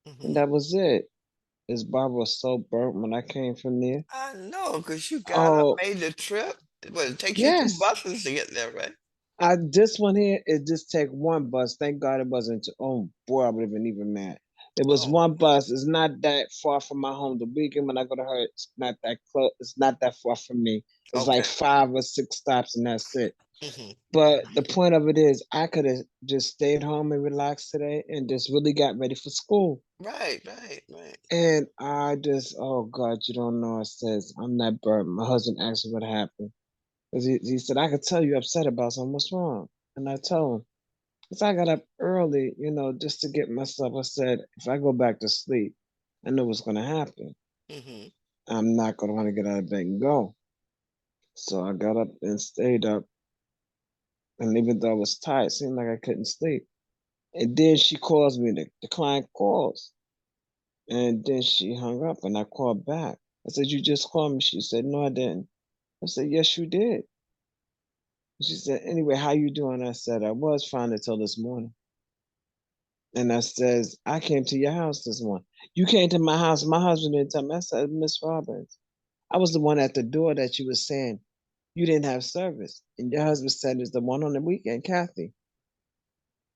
and Mhm. that was it. This barber was so burnt when I came from there. I know, cause you got up, Oh made the trip. Well, it takes you 2 yes, buses to get there, right? I this one here, it just take one bus. Thank God it wasn't. Oh boy, I would have been even mad. It was Oh, one bus. It's not that far from my home. The weekend when I go to her, it's not that close. It's not that far from me. It's like okay. 5 or 6 stops, and that's it. Mhm. But the point of it is, I could have just stayed home and relaxed today, and just really got ready for school. Right, right, right. And I just, oh God, you don't know. It says I'm not burnt. My husband asked me what happened. 'Cause he said, I could tell you upset about something. What's wrong? And I told him, because I got up early, just to get myself. I said, if I go back to sleep, I know what's going to happen. Mhm. I'm not going to want to get out of bed and go. So I got up and stayed up. And even though I was tired, it seemed like I couldn't sleep. And then she calls me, the client calls. And then she hung up and I called back. I said, you just called me. She said, no, I didn't. I said, yes, you did. She said, anyway, how you doing? I said, I was fine until this morning. And I says, I came to your house this morning. You came to my house. My husband didn't tell me. I said, Miss Robbins, I was the one at the door that you were saying you didn't have service. And your husband said it's the one on the weekend, Kathy.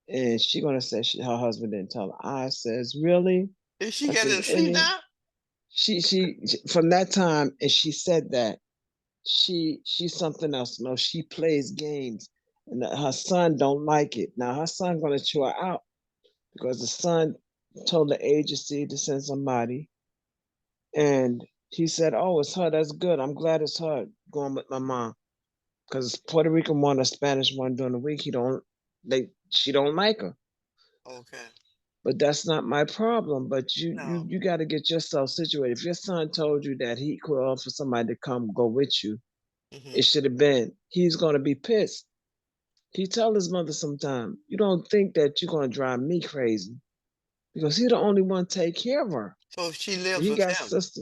And she gonna say her husband didn't tell her. I says, really? Is she I getting says, to see any now? from that time, and she said that she's something else. No, she plays games, and her son don't like it. Now her son gonna chew her out because the son told the agency to send somebody, and he said, "Oh, it's her. That's good. I'm glad it's her going with my mom because Puerto Rican one or Spanish one during the week. She don't like her. Okay. But that's not my problem. But you you No. you got to get yourself situated. If your son told you that he could offer somebody to come go with you, it Mhm. should have been. He's gonna be pissed. He tell his mother sometime, you don't think that you're gonna drive me crazy because he the only one take care of her. So she lives He with got him. sister.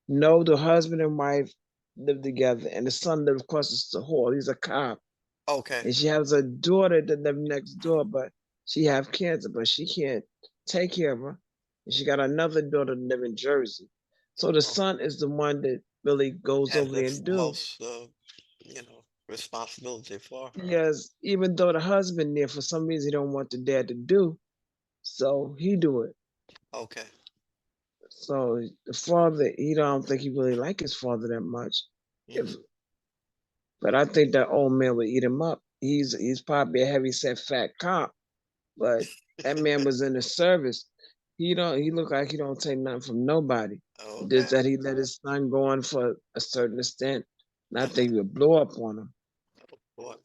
No, the husband and wife live together, and the son live across the hall. He's a cop, Okay. and she has a daughter that live next door, but she have cancer, but she can't take care of her. And she got another daughter that live in Jersey. So the Oh, son is the one that really goes has over there this and do. most, responsibility for her. Yes, even though the husband there for some reason he don't want the dad to do, so he do it. Okay. So the father, he don't think he really like his father that much. If Mhm. But I think that old man would eat him up. He's probably a heavy set fat cop, but that man was in the service. He look like he don't take nothing from nobody. Okay. Just that he let his son go on for a certain extent. And I Mhm. think he would blow up on him. Boy.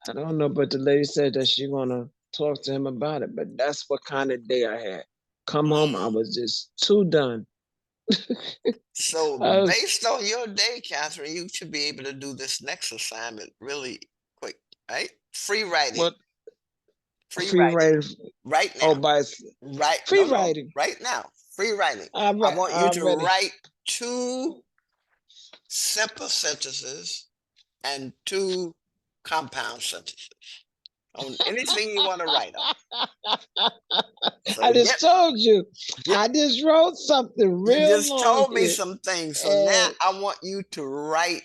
I don't know, but the lady said that she gonna talk to him about it. But that's what kind of day I had. Come home, I Mm. was just too done. So I was based on your day, Catherine, you should be able to do this next assignment really quick, right? Free writing. what Free free writing. writing. Right Oh, now. by Right. free No, no. writing. Right now. Free writing. I want you I'm to ready. write 2 simple sentences and 2 compound sentences on anything you want to write on. So I just told you. get I just wrote something you real just long told me here, some things. So now and I want you to write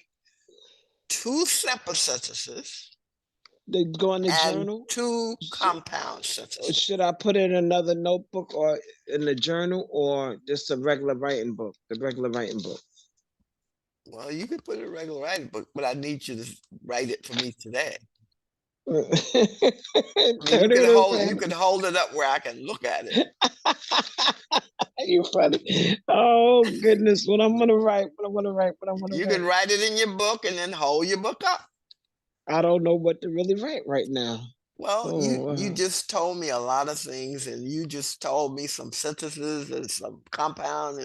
2 simple sentences they go in the and journal. 2 compound sentences. Should I put it in another notebook or in the journal or just a regular writing book? The regular writing book. Well, you can put it in a regular writing book, but I need you to write it for me today. I mean, Turn it you around. can hold it up where I can look at it. You funny. Oh goodness, what I'm gonna write, what I'm gonna write, what I'm gonna You can write. write it in your book and then hold your book up. I don't know what to really write right now. Well, Oh, you just told me a lot of things, and you just told me some sentences and some compound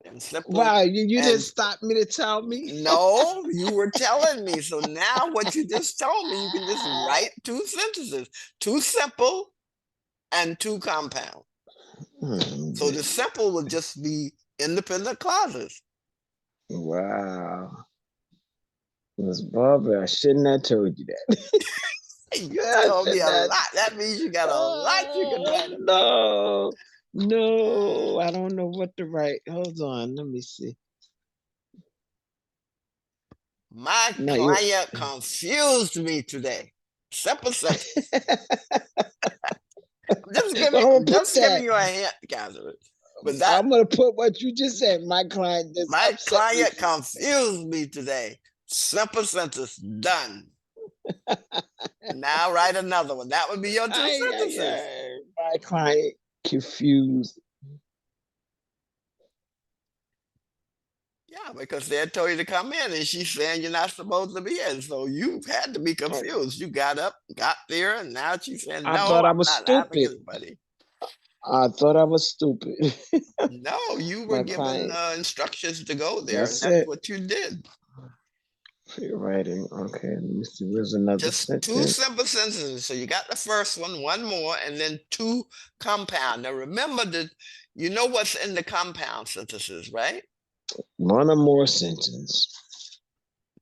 and simple. wow, you didn't And stop me to tell me. no, you were telling me. So now what you just told me, you can just write 2 sentences, 2 simple and 2 compound. So the simple would just be independent clauses. Wow. Miss Barbara, I shouldn't have told you that. You I told me should a not. lot. That means you got a lot you can write about. No, no, I don't know what to write. Hold on, let me see. My No, you. client confused me today. Simple sentence. Well, I'm gonna put Just giving that. you a hint, Catherine. But that I'm gonna put what you just said. My client just my upset me. client confused me today. Simple sentence done. Now write another one. That would be your two sentences. My client confused. Yeah, because they had told you to come in and she's saying you're not supposed to be in. So you had to be confused. You got up, got there, and now she's saying, I no, thought I I'm was not having stupid. anybody. I thought I was stupid. No, you were My given client. instructions to go there, and That's that's it. what you did. Pre-writing. Okay, let me see. Where's another Just two sentence? simple sentences. So you got the first one more, and then two compound. Now remember that you know what's in the compound sentences, right? One or more sentence.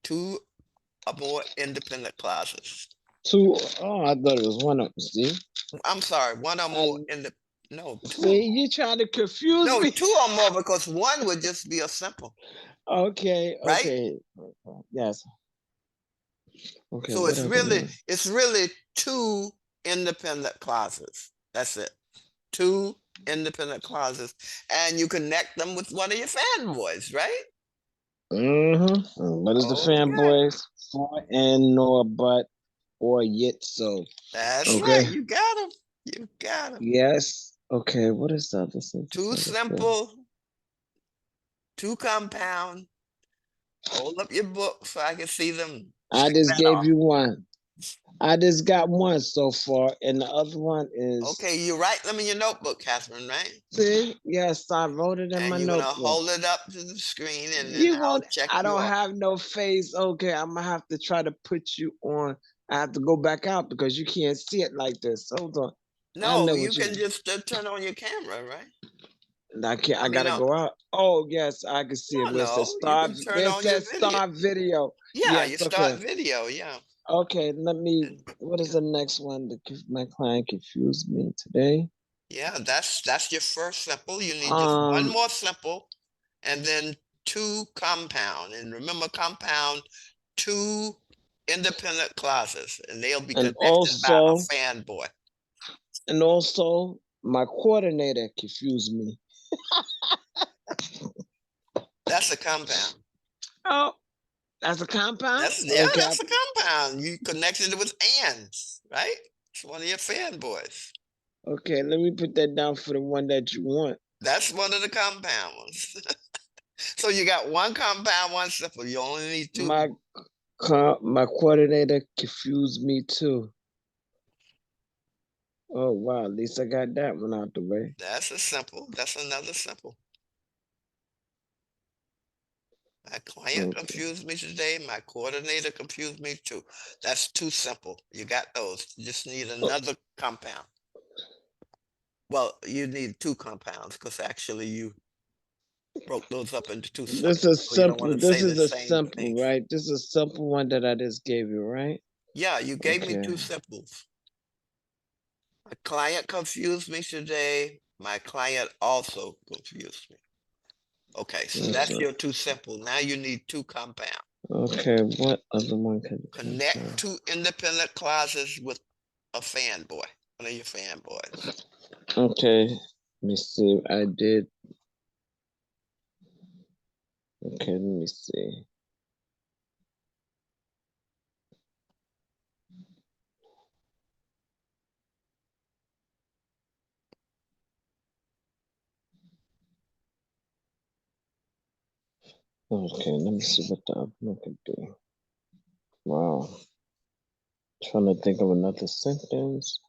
Two or more independent clauses. Two. Oh, I thought it was one of them. See? I'm sorry, one or more in the no two. See, you trying to confuse No, me. two or more because one would just be a simple, Okay, right? okay. Yes. Okay, So what other one? it's really two independent clauses. That's it. Two independent clauses, and you connect them with one of your fanboys, right? What is the Okay, fanboys? For and nor but or yet so. that's right. Okay. You got them. You got them. Yes. Okay. What is the other sentence Two I just said? simple, two compound. Hold up your book so I can see them. I Check just that gave off. you one. I just got one so far, and the other one is. Okay, you write them in your notebook, Catherine, right? See, yes, I wrote it in And my you're gonna notebook. hold it up to the screen, and then You I'll won't. check I you don't off. have no face. Okay, I'm gonna have to try to put you on. I have to go back out because you can't see it like this. Hold on. I No, know you what can you. just turn on your camera, right? I can't. I I mean, gotta no, go out. Oh yes, I can see it. no, Where it says no. You start. can turn Where it on your says video. start video. Yeah, you Yes. start Okay. video. Yeah. Okay. Let me. And, What is yeah, the next one? My client confused me today. yeah. That's your first simple. You need just one Um. more simple, and then two compound. And remember, compound two independent clauses, and they'll be And connected by also. a fanboy. And also. My coordinator confused me. That's a compound. Oh. That's a compound. Okay. That's a compound. You connected it with ands, right? It's one of your fanboys. Okay. Let me put that down for the one that you want. That's one of the compound ones. So you got one compound, one simple. You only need two My more. my coordinator confused me too. Oh wow, at least I got that one out the way. That's a simple. That's another simple. My client Okay. confused me today. My coordinator confused me too. That's too simple. You got those. You just need another compound. Well, you need two compounds because actually you broke those up into two This simples. is So you don't want simple. to This say the is a same simple, thing. right? This is a simple one that I just gave you, right? Yeah, you gave me Okay. two simples. My client confused me today. My client also confused me. Okay, so that's your two simple. Now you need two compound. Okay, what other one can Connect two independent clauses with a fanboy, one of your fanboys. Okay, let me see. I did. Okay, let me see. Okay, let me see what the other one can do. Wow. Trying to think of another sentence.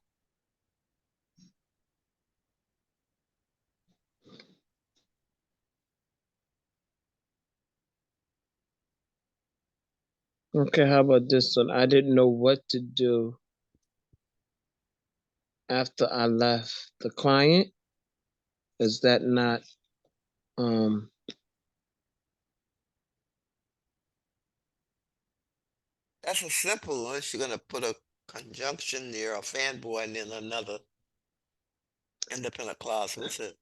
Okay, how about this one? I didn't know what to do after I left the client. Is that not um That's a simple one. You're gonna put a conjunction near a fanboy and then another independent clause. That's it.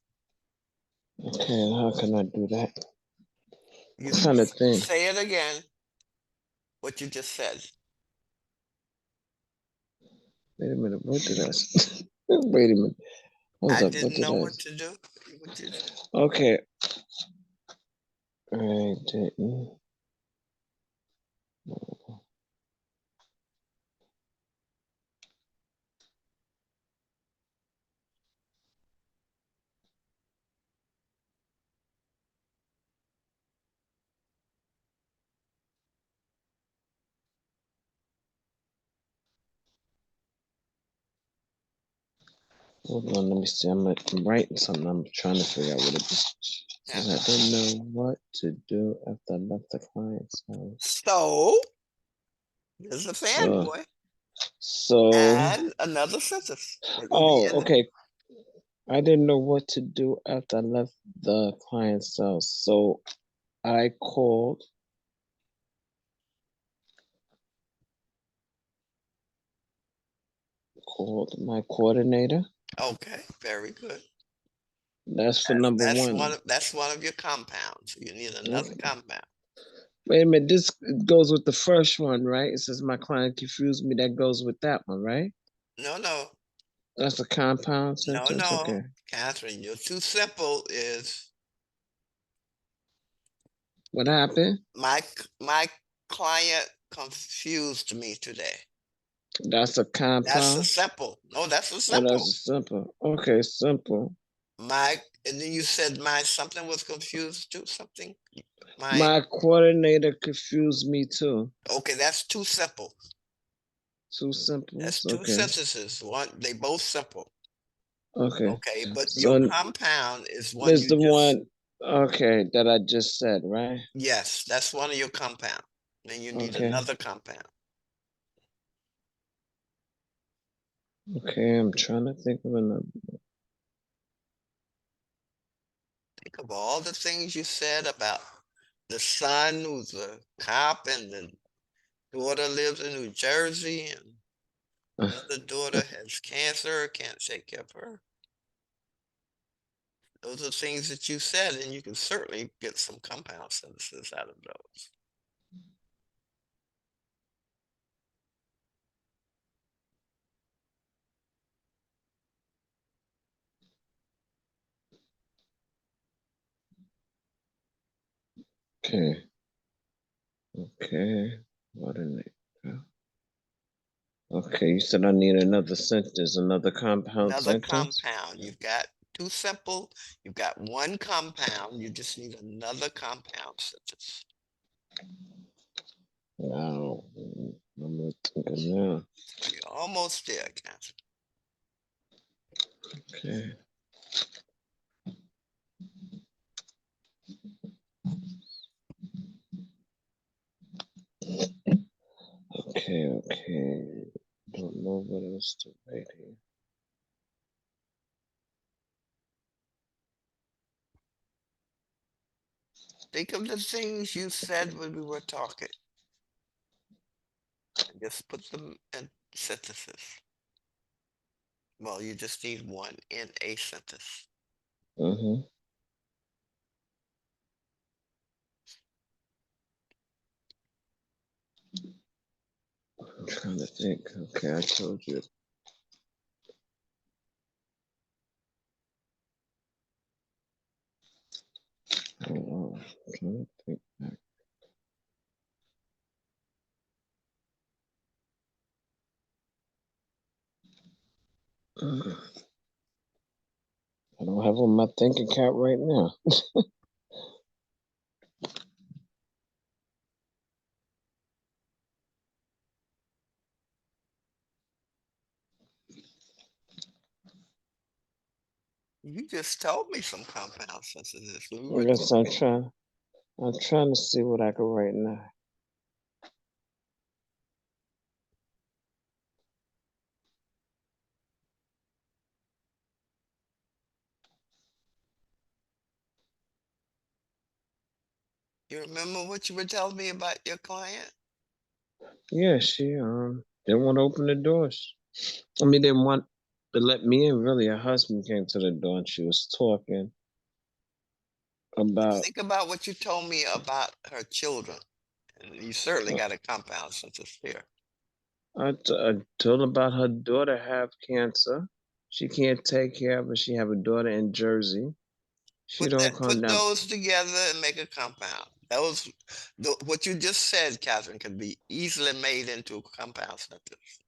okay, how can I do that? You What kind of thing? say it again, what you just said. Wait a minute, what did I say? Wait a minute. Hold I up, what didn't did know I what to do. What did Okay. I didn't. Hold on, let me see. I'm writing something. I'm trying to figure out what it is. yeah. I didn't know what to do after I left the client's house. So there's a So, fanboy so, and another sentence. It will be oh, in okay. I didn't know what to do after I left the client's house. So I called my coordinator. okay, very good. That's for number That's one. that's one of your compounds. You need another Okay. compound. Wait a minute, this goes with the first one, right? It says my client confused me. That goes with that one, right? No, no, That's a compound no, sentence. no, Okay. Catherine, you're too simple. Is What happened? my client confused me today. That's a That's a compound. simple. No, that's a Oh, that's simple. a simple. Okay, simple. My and then you said my something was confused too. Something. My My coordinator confused me too. okay, that's too simple. Two That's simples. two Okay. sentences. One, they both simple. Okay. Okay, but your So compound is one there's you the just one. Okay, that I just said, right? yes, that's one of your compound. Then you need Okay. another compound. Okay. I'm trying to think of another. Think of all the things you said about the son who's a cop and the daughter lives in New Jersey and the other daughter has cancer, can't take care of her. Those are things that you said, and you can certainly get some compound sentences out of those. Okay. Okay. What a name. Okay, you said I need another sentence, another compound Another sentence. compound. You've got two simple, you've got one compound, you just need another compound sentence. Wow. I'm not thinking now. You're almost there, Catherine. Okay. Okay, okay. Don't know what else to write here. Think of the things you said when we were talking. Just put them in sentences. Well, you just need one in a sentence. Mm-hmm. I'm trying to think. Okay, I told you. Hold on. I'm trying to think back. I don't have on my thinking cap right now. You just told me some compound sentences. We I were guess I'm trying to see what I can write now. You remember what you were telling me about your client? Yeah, she didn't want to open the doors. I mean, didn't want to let me in. Really, her husband came to the door and she was talking about. Think about what you told me about her children. And you certainly Uh, got a compound census here. I told her about her daughter have cancer. She can't take care of her. She have a daughter in Jersey. She don't come Put down. those together and make a compound. Those what you just said, Catherine, can be easily made into a compound sentence.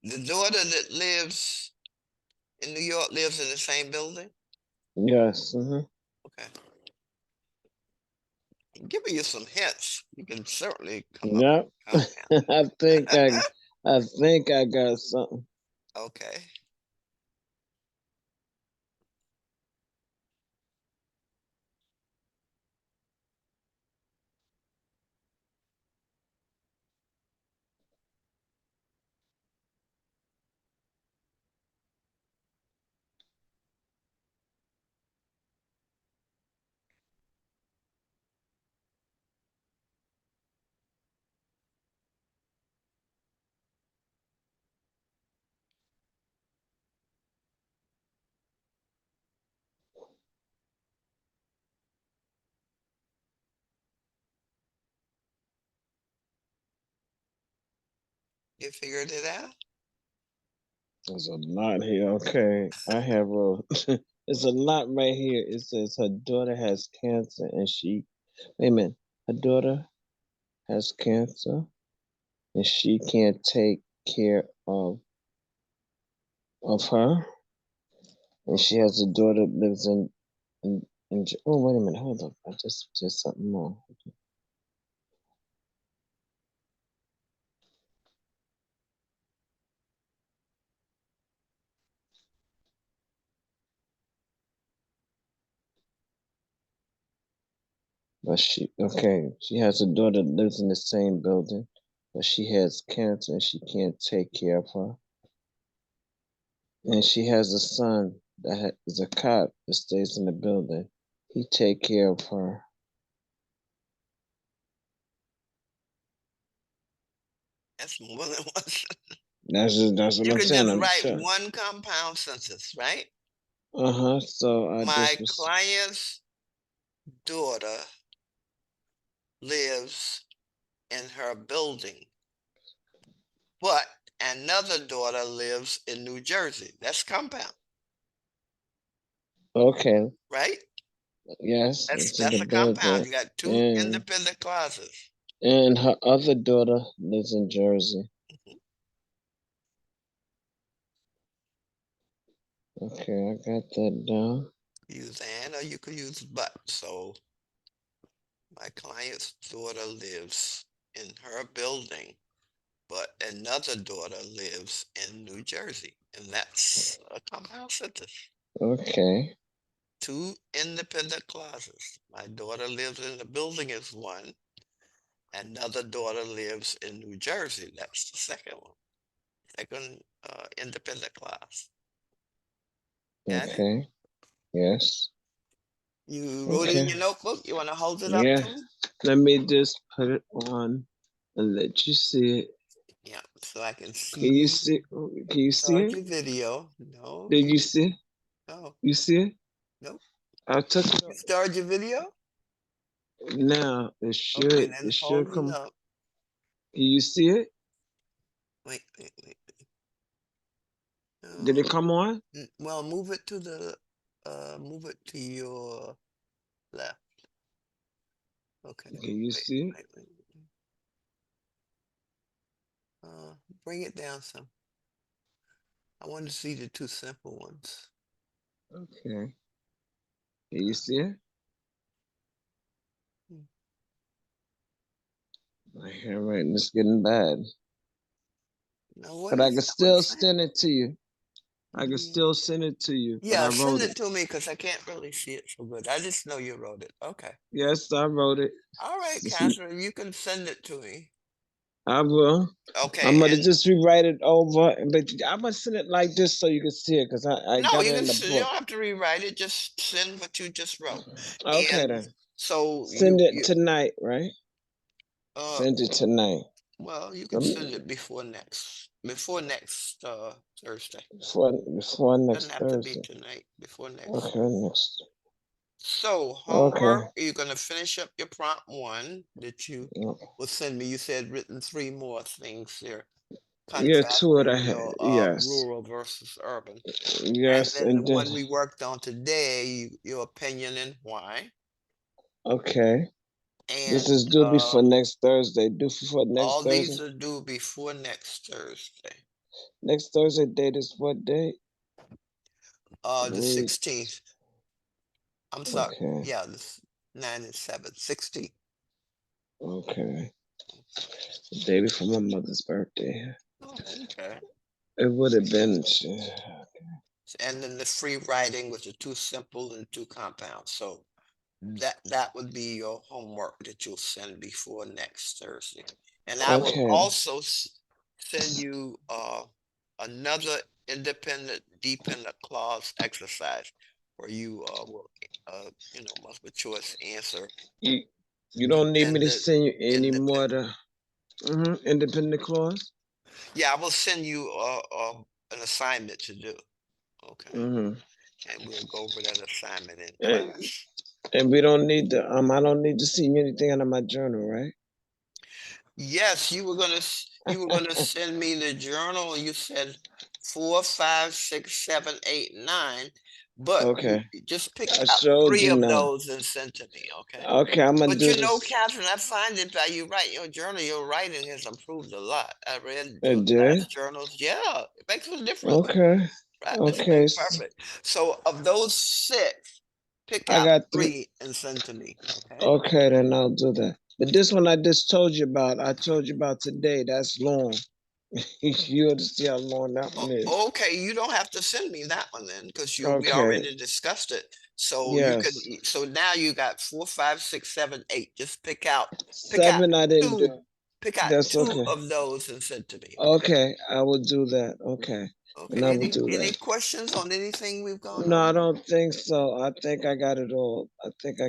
The daughter that lives in New York lives in the same building? Yes. Okay. I'm giving you some hints. You can certainly come up Yep. with a I think I, compound. I think I got something. Okay. You figured it out? There's a lot here. Okay, I have a. It's a lot right here. It says her daughter has cancer and she. Wait a minute. Her daughter has cancer and she can't take care of her. And she has a daughter that lives in. Oh, wait a minute. Hold up. I just something more. But she has a daughter that lives in the same building, but she has cancer and she can't take care of her. And she has a son that is a cop that stays in the building. He take care of her. That's more than one. That's what You I'm can saying. just I'm write sure. one compound sentence, right? So I My just was client's daughter lives in her building, but another daughter lives in New Jersey. That's compound, okay. right? Yes, That's it's in the a compound. building, You got two and independent clauses. her other daughter lives in Jersey. Mhm. Okay, I got that down. Use and or you could use but. So my client's daughter lives in her building, but another daughter lives in New Jersey. And that's a compound sentence. Okay, Two independent clauses. My daughter lives in the building is one. Another daughter lives in New Jersey. That's the second one. Second independent clause. Got it? okay, yes, You wrote it in okay, your notebook. You want to hold it up yeah. to me? Let me just put it on and let you see it. Yeah, so I can Can you see. see? Can you see Start it? your video. No, Did you see? no, You see it? nope. I took it. You start your video? Now Okay, it then should hold it come. up. Can you see it? Wait. Did Uh, it come on? well, move it to your left. Okay, Can you wait, see it? wait. Uh, bring it down some. I want to see the two simple ones. Okay. Can you see it? Hmm. My handwriting is getting bad, Now, what but I is can someone still saying? send it to you. I can Yeah. still send it to you, but I Yeah, send wrote it it. to me because I can't really see it so good. I just know you wrote it. Okay. Yes, I wrote it. All right, You see, Catherine, you can send it to me. I will. I'm Okay, gonna and just rewrite it over, but I'm gonna send it like this so you can see it, cause I no, got you it can in the you book. don't have to rewrite it. Just send what you just wrote. Okay And then. so Send it tonight, right? uh Send it tonight. well, you can Let send me it before next Thursday. before Doesn't next have to be Thursday. tonight. Before next. Okay, next. So Okay. homework, you're gonna finish up your prompt one that you will send me. You said written three more things here, Yeah, two of contrasting the your yes. rural versus urban. And Yes, then the and then one we worked on today, your opinion and why. okay. This is And due before next Thursday. Due for next all Thursday. these are due before next Thursday, Next Thursday date is what date? the Wait. 16th. I'm sorry. Okay. Yeah, this 9 and 7, 16th. Okay. The day before my mother's birthday. Oh, okay. It would have been. And then the free writing, which is too simple and too compound. So that would be your homework that you'll send before next Thursday. And I will Okay. also send you another independent dependent clause exercise where you will multiple choice answer You you don't need me to dependent, send you any more independent. to independent clause? Yeah, I will send you an assignment to do. Okay. Mm-hmm. And we'll go over that assignment in And, class. and we don't need to I don't need to see anything out of my journal, right? Yes, you were gonna send me the journal. You said 4, 5, 6, 7, 8, 9, but Okay. you just pick I out showed three you of now. those and send to me, okay? Okay, I'm gonna But do you know, this. Catherine, I find it by you write your journal, your writing has improved a lot. I read your It did? last journals. Yeah, it makes a difference. Okay. Practice Okay. makes perfect. So of those six, pick I out got three. three and send to me, okay? Okay, then I'll do that. But this one I just told you about, I told you about today. That's long. You ought to see how long that one is. Okay, you don't have to send me that one then, because we Okay. already discussed it. So you can. Yes. So now you got 4, 5, 6, 7, 8. Just pick out Seven I didn't do. two, pick out That's two okay. of those and send to me. Okay. Okay, I will do that. Okay. And Okay. I will do Any that. questions on anything we've gone No, I over? don't think so. I think I got it all. I think I